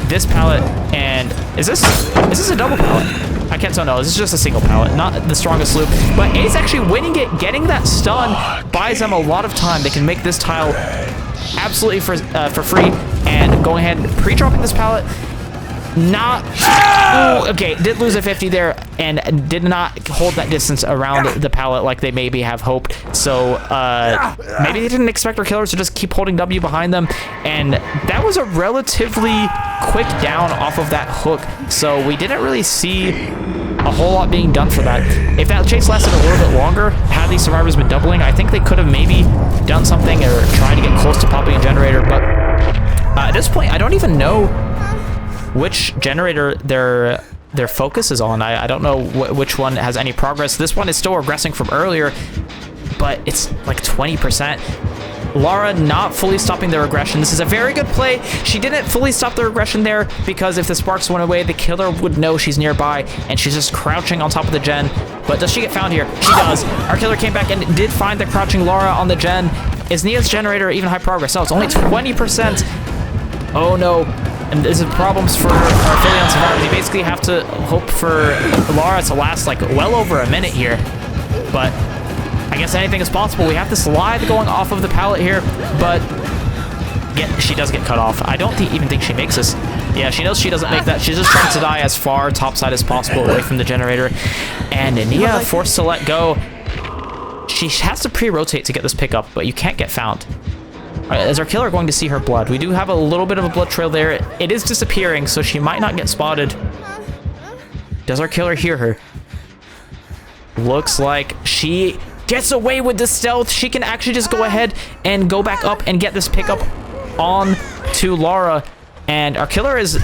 this pallet, and is this a double pallet? I can't tell. No, this is just a single pallet, not the strongest loop. But Ace actually winning it, getting that stun buys them a lot of time. They can make this tile absolutely for free, and going ahead and pre-dropping this pallet. Not okay, did lose a 50 there and did not hold that distance around the pallet like they maybe have hoped. So maybe they didn't expect our killers to just keep holding W behind them, and that was a relatively quick down off of that hook, so we didn't really see a whole lot being done for that. If that chase lasted a little bit longer, had these survivors been doubling, I think they could have maybe done something or tried to get close to popping a generator. But at this point, I don't even know which generator their focus is on. I don't know which one has any progress. This one is still regressing from earlier, but it's like 20%. Lara not fully stopping the regression. This is a very good play. She didn't fully stop the regression there because if the sparks went away, the killer would know she's nearby, and she's just crouching on top of the gen. But does she get found here? She does. Our killer came back and did find the crouching Lara on the gen. Is Nia's generator even high progress? No, it's only 20%. Oh no. And this is problems for our Philion survivors. You basically have to hope for Lara to last like well over a minute here. But I guess anything is possible. We have this slide going off of the pallet here, but she does get cut off. I don't even think she makes this. Yeah, she knows she doesn't make that. She's just trying to die as far topside as possible away from the generator. And Nia forced to let go. She has to pre-rotate to get this pickup, but you can't get found. Is our killer going to see her blood? We do have a little bit of a blood trail there. It is disappearing, so she might not get spotted. Does our killer hear her? Looks like she gets away with the stealth. She can actually just go ahead and go back up and get this pickup on to Lara. And our killer is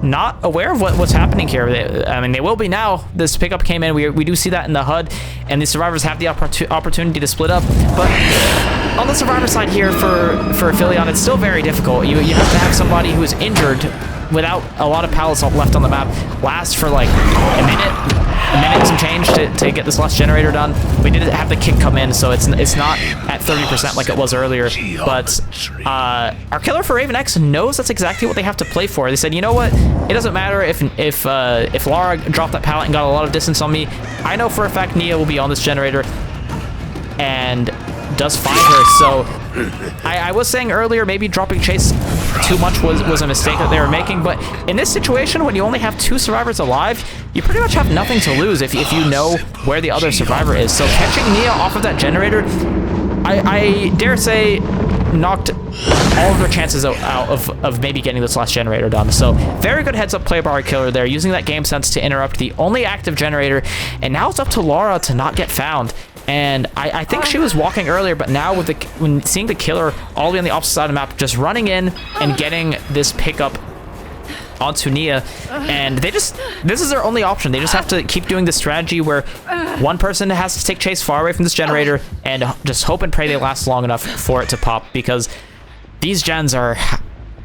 not aware of what's happening here. I mean, they will be now. This pickup came in. We do see that in the HUD, and the survivors have the opportunity to split up. But on the survivor side here for Philion, it's still very difficult. You have to have somebody who is injured without a lot of pallets left on the map last for like a minute and some change to get this last generator done. We did have the kick come in, so it's not at 30% like it was earlier. But our killer for Raven X knows that's exactly what they have to play for. They said, you know what? It doesn't matter if Lara dropped that pallet and got a lot of distance on me. I know for a fact Nia will be on this generator and does find her. So I was saying earlier, maybe dropping chase too much was a mistake that they were making, but in this situation, when you only have 2 survivors alive, you pretty much have nothing to lose if you know where the other survivor is. So catching Nia off of that generator, I dare say, knocked all of their chances out of maybe getting this last generator done. So very good heads up play by our killer there, using that game sense to interrupt the only active generator. And now it's up to Lara to not get found. And I think she was walking earlier, but now with when seeing the killer all the way on the opposite side of the map, just running in and getting this pickup onto Nia, and this is their only option. They just have to keep doing this strategy where one person has to take chase far away from this generator and just hope and pray they last long enough for it to pop, because these gens are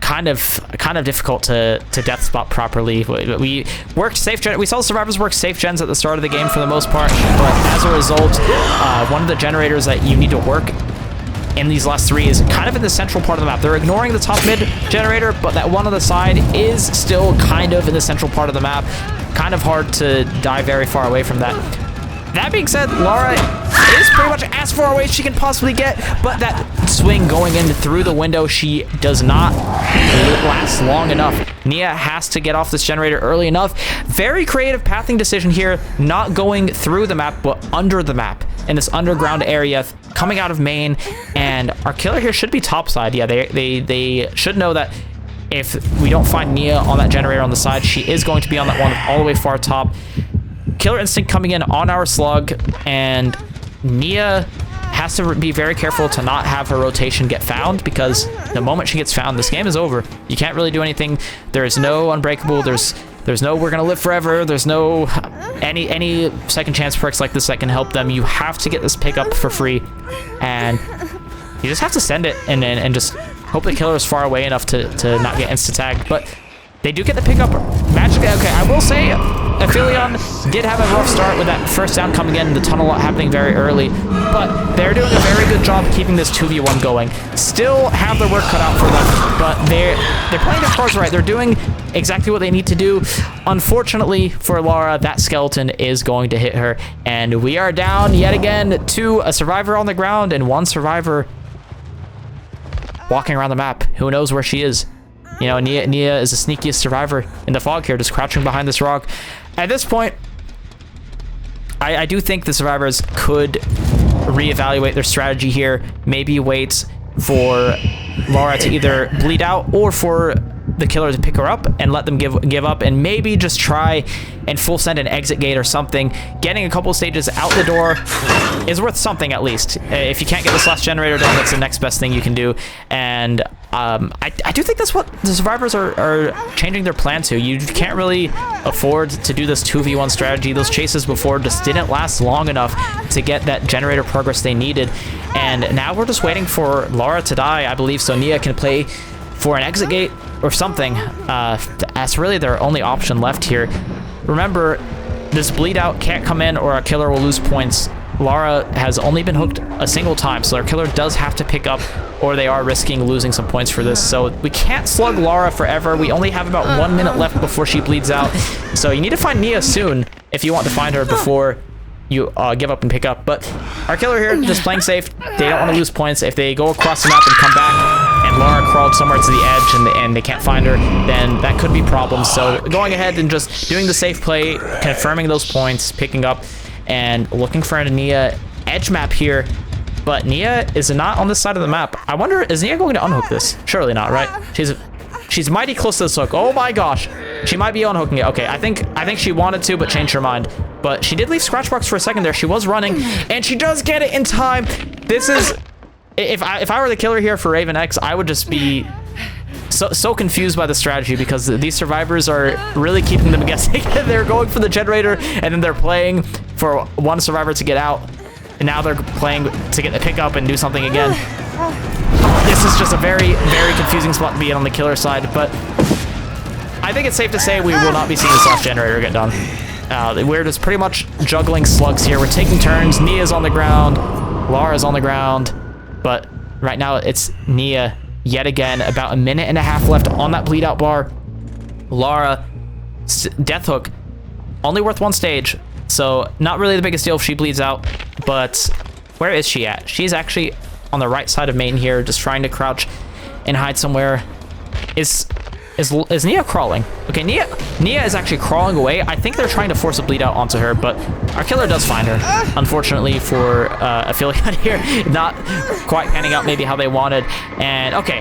kind of difficult to death spot properly. We worked safe we saw survivors work safe gens at the start of the game for the most part, but as a result, one of the generators that you need to work in these last three is kind of in the central part of the map. They're ignoring the top mid generator, but that one on the side is still kind of in the central part of the map. Kind of hard to die very far away from that. That being said, Lara is pretty much as far away as she can possibly get, but that swing going in through the window, she does not last long enough. Nia has to get off this generator early enough. Very creative pathing decision here, not going through the map, but under the map in this underground area coming out of main, and our killer here should be topside. Yeah, they should know that if we don't find Nia on that generator on the side, she is going to be on that one all the way far top. Killer Instinct coming in on our slug, and Nia has to be very careful to not have her rotation get found, because the moment she gets found, this game is over. You can't really do anything. There is no unbreakable. There's no we're gonna live forever. There's no any second chance perks like this that can help them. You have to get this pickup for free, and you just have to send it and just hope the killer is far away enough to not get insta tagged. But they do get the pickup magically. Okay, I will say Aphelion did have a rough start with that first down coming in, the tunnel happening very early, but they're doing a very good job keeping this 2v1 going. Still have their work cut out for them, but they're playing their cards right. They're doing exactly what they need to do. Unfortunately for Lara, that skeleton is going to hit her, and we are down yet again to a survivor on the ground and one survivor walking around the map. Who knows where she is? You know, Nia is the sneakiest survivor in the fog here, just crouching behind this rock. At this point, I do think the survivors could reevaluate their strategy here. Maybe wait for Lara to either bleed out or for the killer to pick her up and let them give up, and maybe just try and full send an exit gate or something. Getting a couple stages out the door is worth something at least. If you can't get this last generator done, that's the next best thing you can do. And I do think that's what the survivors are changing their plan to. You can't really afford to do this 2v1 strategy. Those chases before just didn't last long enough to get that generator progress they needed, and now we're just waiting for Lara to die, I believe, so Nia can play for an exit gate or something. That's really their only option left here. Remember, this bleed out can't come in or a killer will lose points. Lara has only been hooked a single time, so our killer does have to pick up, or they are risking losing some points for this. So we can't slug Lara forever. We only have about 1 minute left before she bleeds out. So you need to find Nia soon if you want to find her before you give up and pick up. But our killer here just playing safe. They don't want to lose points. If they go across the map and come back and Lara crawled somewhere to the edge and they can't find her, then that could be problems. So going ahead and just doing the safe play, confirming those points, picking up, and looking for a Nia edge map here. But Nia is not on this side of the map. I wonder, is Nia going to unhook this? Surely not, right? She's mighty close to this hook. Oh my gosh. She might be unhooking it. Okay, I think she wanted to, but changed her mind. But she did leave Scratchbox for a second there. She was running, and she does get it in time. This is... If I were the killer here for Raven X, I would just be so confused by the strategy, because these survivors are really keeping them guessing. They're going for the generator, and then they're playing for one survivor to get out. And now they're playing to get the pickup and do something again. This is just a very, very confusing spot to be in on the killer side, but I think it's safe to say we will not be seeing this last generator get done. We're just pretty much juggling slugs here. We're taking turns. Nia's on the ground. Lara's on the ground. But right now it's Nia yet again. About 1.5 minutes left on that bleed out bar. Lara, death hook, only worth 1 stage. So not really the biggest deal if she bleeds out. But where is she at? She's actually on the right side of main here, just trying to crouch and hide somewhere. Is Nia crawling? Okay, Nia is actually crawling away. I think they're trying to force a bleed out onto her, but our killer does find her. Unfortunately for Aphelion here, not quite panning out maybe how they wanted. And okay,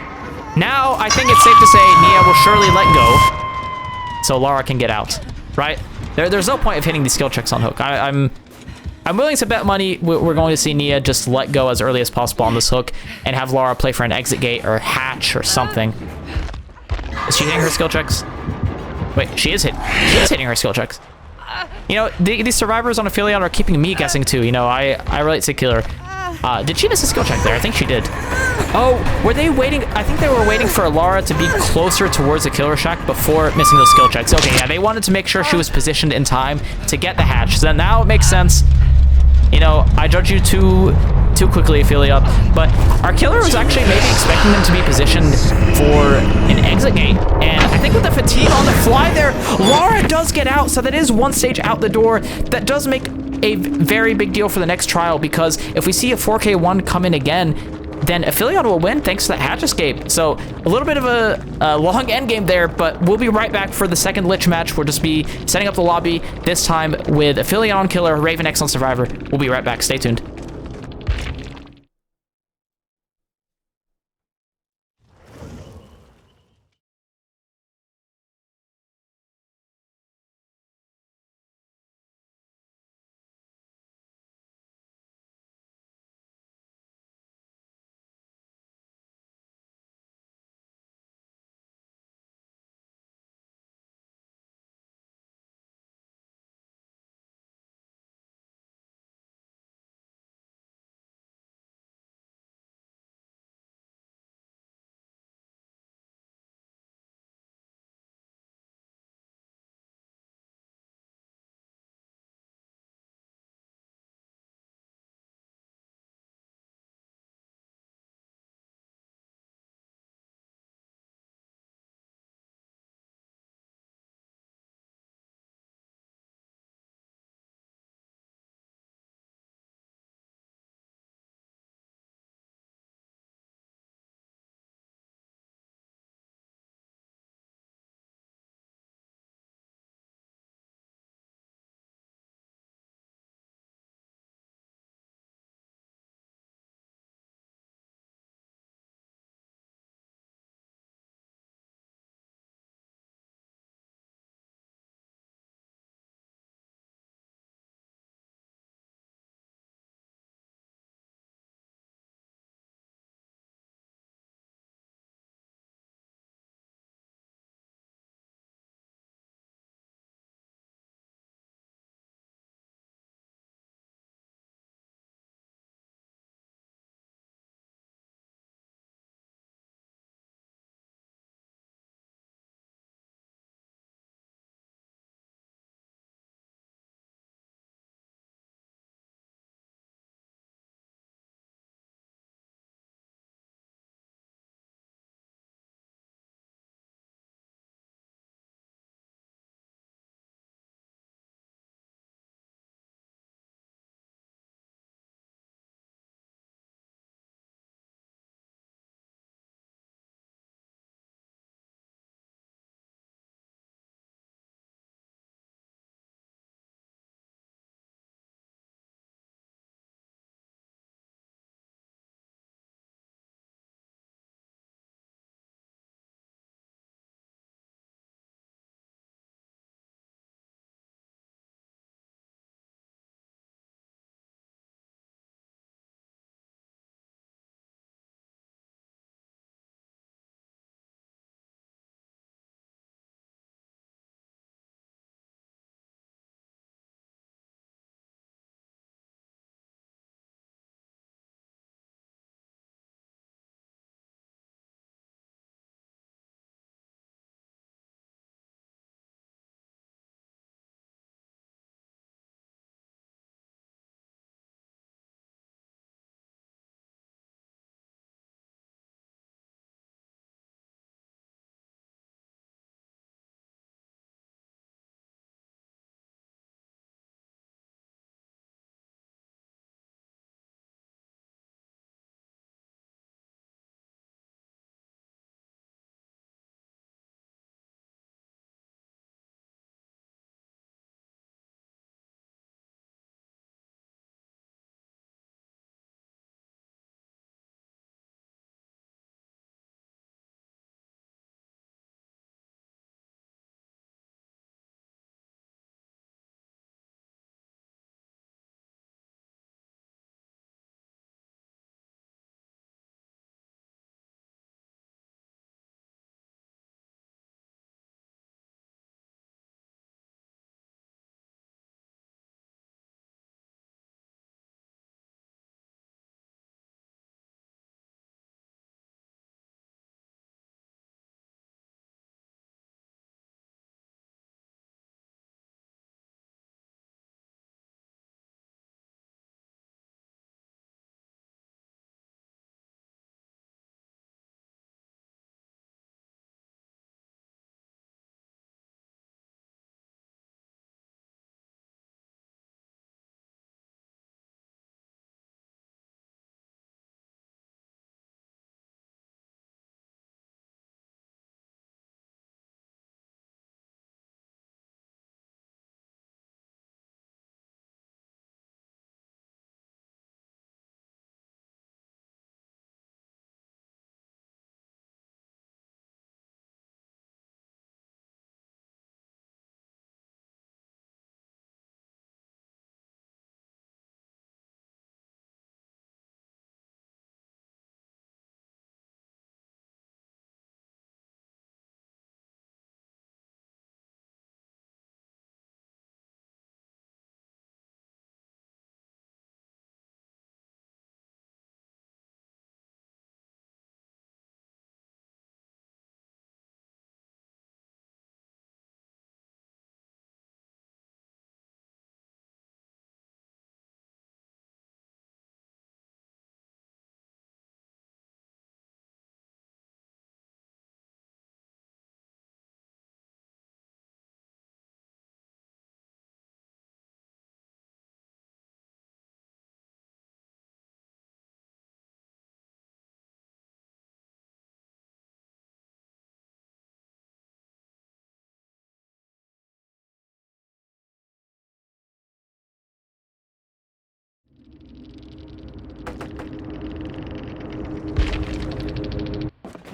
now I think it's safe to say Nia will surely let go, so Lara can get out, right? There's no point of hitting these skill checks on hook. I I'm willing to bet money we're going to see Nia just let go as early as possible on this hook and have Lara play for an exit gate or hatch or something. Is she hitting her skill checks? Wait, she is hitting her skill checks. You know, these survivors on Aphelion are keeping me guessing too. You know, I relate to Killer. Did she miss a skill check there? I think she did. Oh, were they waiting? I think they were waiting for Lara to be closer towards the Killer Shack before missing those skill checks. Okay, yeah, they wanted to make sure she was positioned in time to get the hatch. So now it makes sense. You know, I judge you too quickly, Ophelia, but our Killer was actually maybe expecting them to be positioned for an exit gate, and I think with the fatigue on the fly there, Lara does get out, so that is one stage out the door. That does make a very big deal for the next trial, because if we see a 4K1 come in again, then Aphelion will win thanks to that hatch escape. So a little bit of a long end game there, but we'll be right back for the second Lich match. We'll just be setting up the lobby, this time with Aphelion on Killer, Raven X on Survivor. We'll be right back. Stay tuned.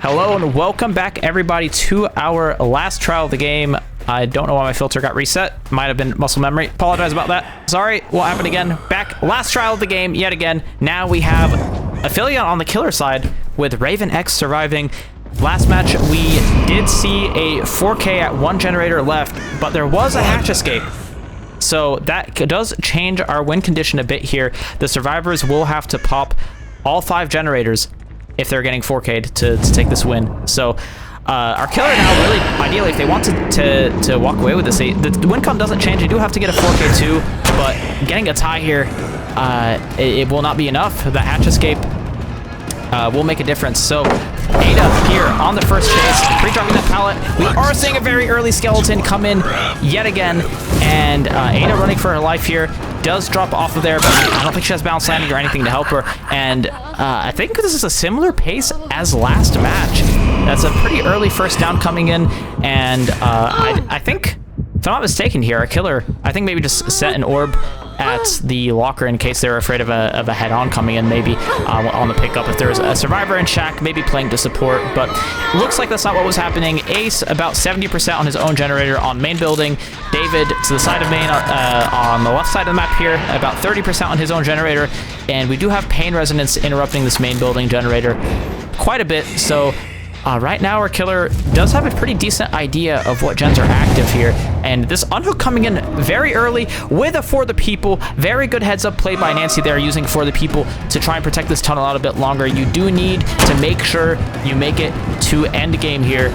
Hello and welcome back, everybody, to our last trial of the game. I don't know why my filter got reset. Might have been muscle memory. Apologize about that. Sorry, will happen again. Back, last trial of the game, yet again. Now we have Aphelion on the killer side with Raven X surviving. Last match, we did see a 4K at 1 generator left, but there was a hatch escape. So that does change our win condition a bit here. The survivors will have to pop all 5 generators if they're getting 4K'd to take this win. So our killer now, really, ideally, if they want to walk away with this, the win con doesn't change. They do have to get a 4K too, but getting a tie here, it will not be enough. The hatch escape will make a difference. So Ada here on the first chase, pre-dropping that pallet. We are seeing a very early skeleton come in yet again, and Ada running for her life here. Does drop off of there, but I don't think she has bounce landing or anything to help her. And I think this is a similar pace as last match. That's a pretty early first down coming in, and I think, if I'm not mistaken here, our killer, I think maybe just set an orb at the locker in case they're afraid of a head-on coming in, maybe on the pickup. If there's a survivor in Shack, maybe playing to support, but looks like that's not what was happening. Ace about 70% on his own generator on main building. David to the side of main on the left side of the map here, about 30% on his own generator, and we do have Pain Resonance interrupting this main building generator quite a bit. So right now, our killer does have a pretty decent idea of what gens are active here, and this unhook coming in very early with a For the People. Very good heads-up play by Nancy there, using For the People to try and protect this tunnel out a bit longer. You do need to make sure you make it to end game here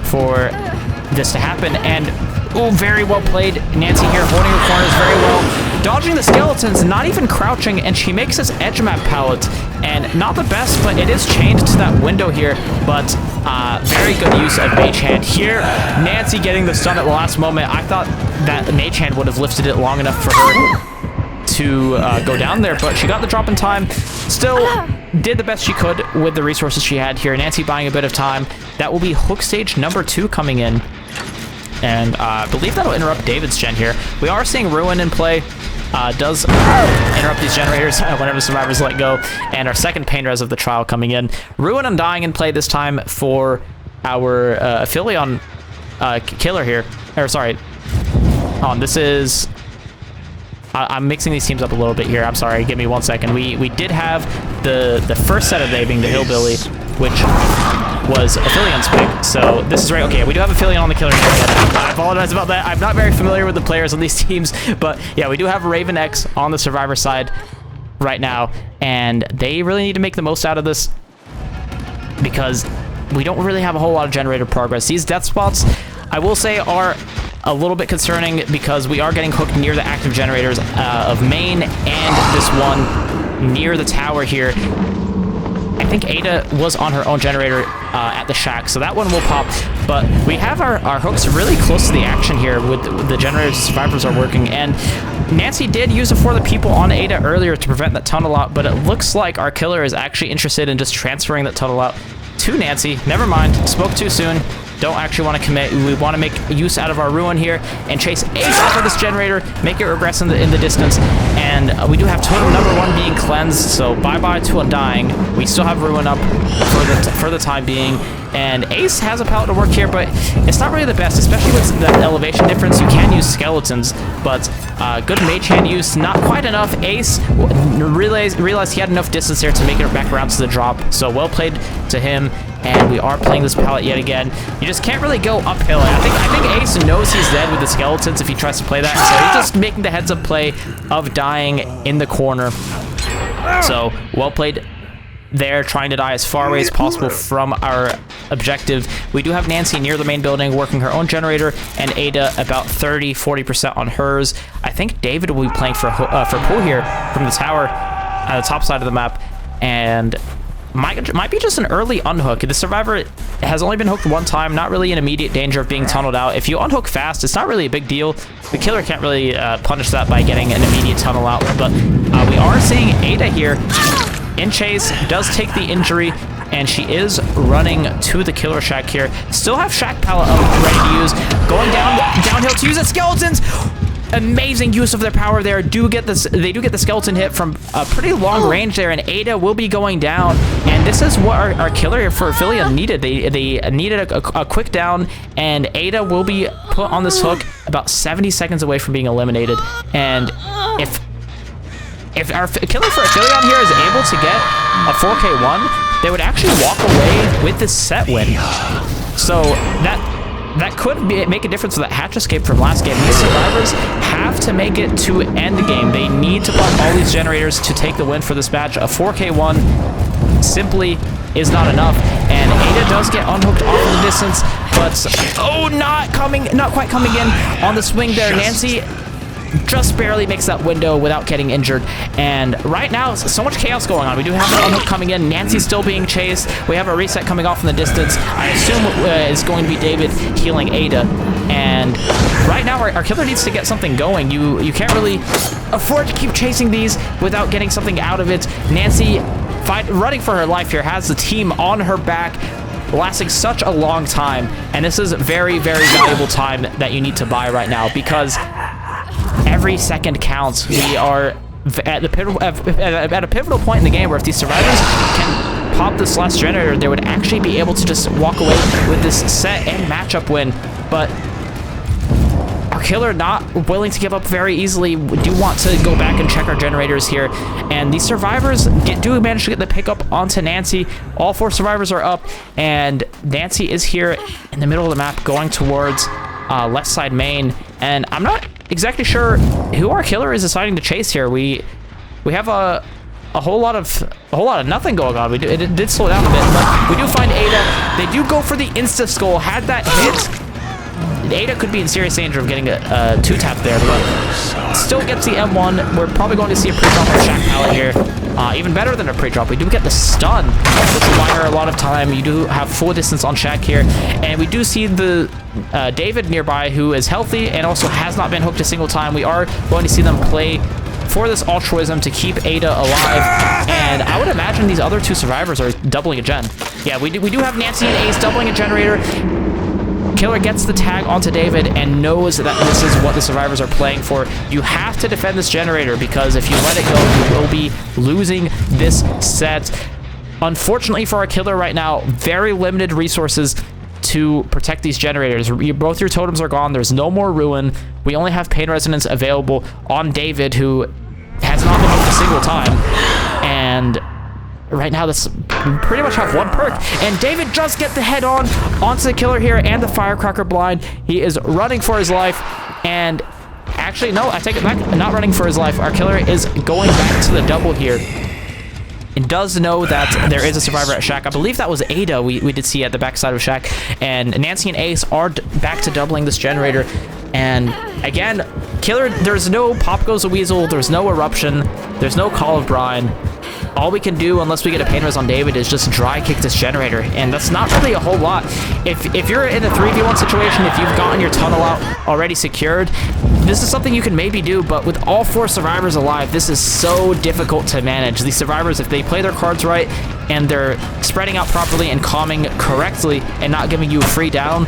for this to happen, and very well played. Nancy here holding her corners very well, dodging the skeletons, not even crouching, and she makes this edge map pallet, and not the best, but it is chained to that window here. But very good use of Mage Hand here. Nancy getting the stun at the last moment. I thought that Mage Hand would have lifted it long enough for her to go down there, but she got the drop in time. Still did the best she could with the resources she had here. Nancy buying a bit of time. That will be hook stage number 2 coming in. And I believe that'll interrupt David's gen here. We are seeing Ruin in play. Does interrupt these generators whenever survivors let go. And our second Pain Res of the trial coming in. Ruin Undying in play this time for our Aphelion killer here. Or sorry. This is... I'm mixing these teams up a little bit here. I'm sorry. Give me 1 second. We did have the first set of they being the Hillbilly, which was Aphelion's pick. So this is right. Okay, we do have Aphelion on the killer. I apologize about that. I'm not very familiar with the players on these teams, but yeah, we do have Raven X on the survivor side right now, and they really need to make the most out of this because we don't really have a whole lot of generator progress. These death spots, I will say, are a little bit concerning because we are getting hooked near the active generators of main and this one near the tower here. I think Ada was on her own generator at the Shack, so that one will pop. But we have our hooks really close to the action here with the generators survivors are working. And Nancy did use it For the People on Ada earlier to prevent that tunnel out, but it looks like our killer is actually interested in just transferring that tunnel out to Nancy. Never mind, spoke too soon. Don't actually want to commit. We want to make use out of our Ruin here and chase Ace off of this generator, make it regress in the distance. And we do have totem number 1 being cleansed, so bye-bye to Undying. We still have Ruin up for the time being. And Ace has a pallet to work here, but it's not really the best, especially with the elevation difference. You can use skeletons, but good Mage Hand use, not quite enough. Ace realized he had enough distance there to make it back around to the drop, so well played to him. And we are playing this pallet yet again. You just can't really go uphill. I think Ace knows he's dead with the skeletons if he tries to play that, so he's just making the heads-up play of dying in the corner. So well played there, trying to die as far away as possible from our objective. We do have Nancy near the main building working her own generator, and Ada about 30-40% on hers. I think David will be playing for Pool here from the tower at the top side of the map, and might be just an early unhook. The survivor has only been hooked 1 time, not really in immediate danger of being tunneled out. If you unhook fast, it's not really a big deal. The killer can't really punish that by getting an immediate tunnel out, but we are seeing Ada here in chase, does take the injury, and she is running to the killer Shack here. Still have Shack pallet up, ready to use. Going downhill to use it. Skeletons! amazing use of their power there. They do get the skeleton hit from a pretty long range there, and Ada will be going down. And this is what our killer for Aphelion needed. They needed a quick down, and Ada will be put on this hook about 70 seconds away from being eliminated. And if our killer for Aphelion here is able to get a 4K1, they would actually walk away with this set win. So that could make a difference with that hatch escape from last game. These survivors have to make it to end the game. They need to block all these generators to take the win for this match. A 4K1 simply is not enough, and Ada does get unhooked off in the distance, but oh, not quite coming in on the swing there. Nancy just barely makes that window without getting injured. And right now, so much chaos going on. We do have an unhook coming in. Nancy's still being chased. We have a reset coming off in the distance. I assume it's going to be David healing Ada. And right now, our killer needs to get something going. You can't really afford to keep chasing these without getting something out of it. Nancy, running for her life here, has the team on her back, lasting such a long time. And this is very, very valuable time that you need to buy right now, because every second counts. We are at a pivotal point in the game where if these survivors can pop this last generator, they would actually be able to just walk away with this set and matchup win. But our killer not willing to give up very easily. We do want to go back and check our generators here. And these survivors do manage to get the pickup onto Nancy. All 4 survivors are up, and Nancy is here in the middle of the map going towards left side main. And I'm not exactly sure who our killer is deciding to chase here. We have a whole lot of nothing going on. It did slow down a bit, but we do find Ada. They do go for the insta skull. Had that hit, Ada could be in serious danger of getting a 2-tap there, but still gets the M1. We're probably going to see a pre-drop on Shaq Pallet here. Even better than a pre-drop, we do get the stun, which will buy her a lot of time. You do have full distance on Shaq here, and we do see the David nearby, who is healthy and also has not been hooked a single time. We are going to see them play for this altruism to keep Ada alive, and I would imagine these other 2 survivors are doubling a gen. Yeah, we do have Nancy and Ace doubling a generator. Killer gets the tag onto David and knows that this is what the survivors are playing for. You have to defend this generator, because if you let it go, you will be losing this set. Unfortunately for our killer right now, very limited resources to protect these generators. Both your totems are gone. There's no more ruin. We only have pain resonance available on David, who has not been hooked a single time. And right now, this pretty much have 1 perk, and David does get the head onto the killer here and the firecracker blind. He is running for his life, and actually, no, I take it back, not running for his life. Our killer is going back to the double here, and does know that there is a survivor at Shaq. I believe that was Ada we did see at the backside of Shaq, and Nancy and Ace are back to doubling this generator. And again, killer, there's no Pop Goes the Weasel, there's no Eruption, there's no Call of Brine. All we can do, unless we get a pain res on David, is just dry kick this generator, and that's not really a whole lot. If you're in a 3v1 situation, if you've gotten your tunnel out already secured, this is something you can maybe do, but with all 4 survivors alive, this is so difficult to manage. These survivors, if they play their cards right, and they're spreading out properly and calming correctly, and not giving you a free down,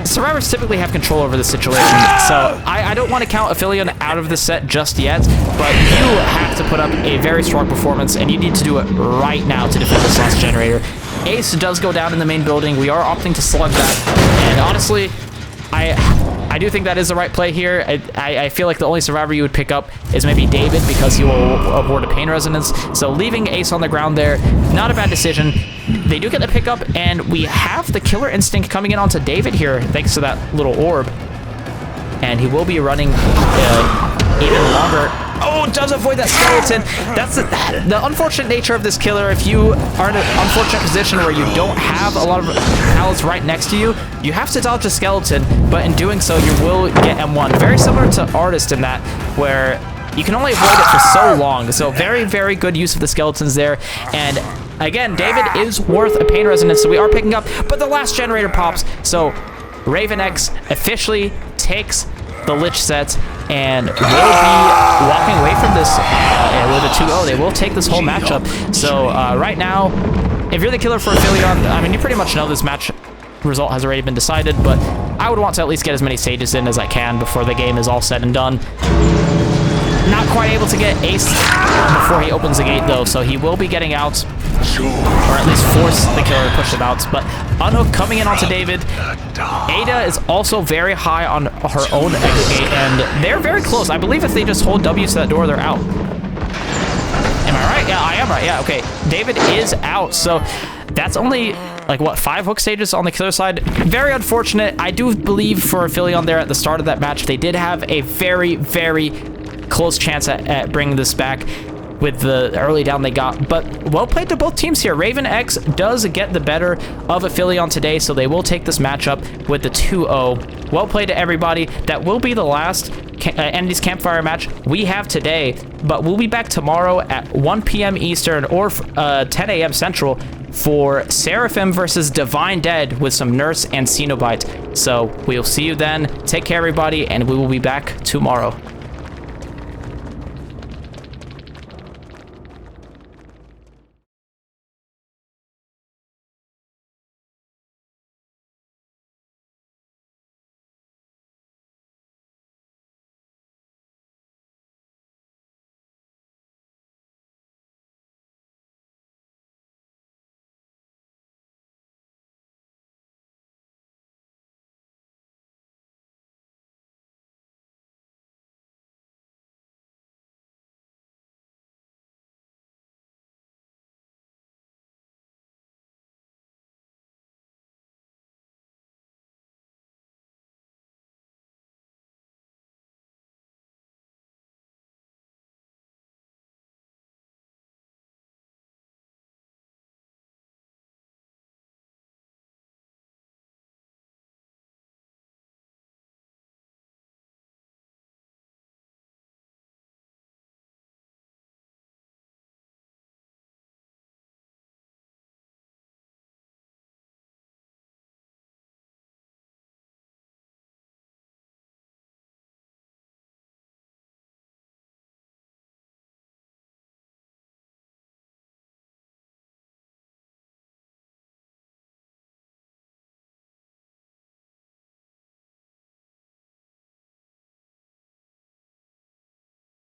survivors typically have control over the situation. So I don't want to count Aphelion out of the set just yet, but you have to put up a very strong performance, and you need to do it right now to defend this last generator. Ace does go down in the main building. We are opting to slug that, and honestly, I do think that is the right play here. I feel like the only survivor you would pick up is maybe David, because he will award a pain resonance. So leaving Ace on the ground there, not a bad decision. They do get the pickup, and we have the killer instinct coming in onto David here, thanks to that little orb. And he will be running even longer. Oh, does avoid that skeleton. That's the unfortunate nature of this killer. If you are in an unfortunate position where you don't have a lot of pallets right next to you, you have to dodge a skeleton, but in doing so, you will get M1. Very similar to Artist in that, where you can only avoid it for so long. So very, very good use of the skeletons there. And again, David is worth a pain resonance, so we are picking up, but the last generator pops. So Raven X officially takes the Lich set and will be walking away from this with a 2-0. They will take this whole matchup. So right now, if you're the killer for Aphelion, I mean, you pretty much know this match result has already been decided, but I would want to at least get as many stages in as I can before the game is all said and done. Not quite able to get Ace before he opens the gate, though, so he will be getting out, or at least force the killer to push him out. But Unhook coming in onto David. Ada is also very high on her own exit gate, and they're very close. I believe if they just hold W to that door, they're out. Am I right? Yeah, I am right. Yeah, okay. David is out, so that's only, like, what, 5 hook stages on the killer side? Very unfortunate. I do believe for Aphelion there at the start of that match, they did have a very, very close chance at bringing this back with the early down they got. But well played to both teams here. Raven X does get the better of Aphelion today, so they will take this matchup with the 2-0. Well played to everybody. That will be the last Enemies Campfire match we have today, but we'll be back tomorrow at 1 p.m. Eastern or 10 a.m. Central for Seraphim versus Divine Dead with some Nurse and Cenobite. So we'll see you then. Take care, everybody, and we will be back tomorrow.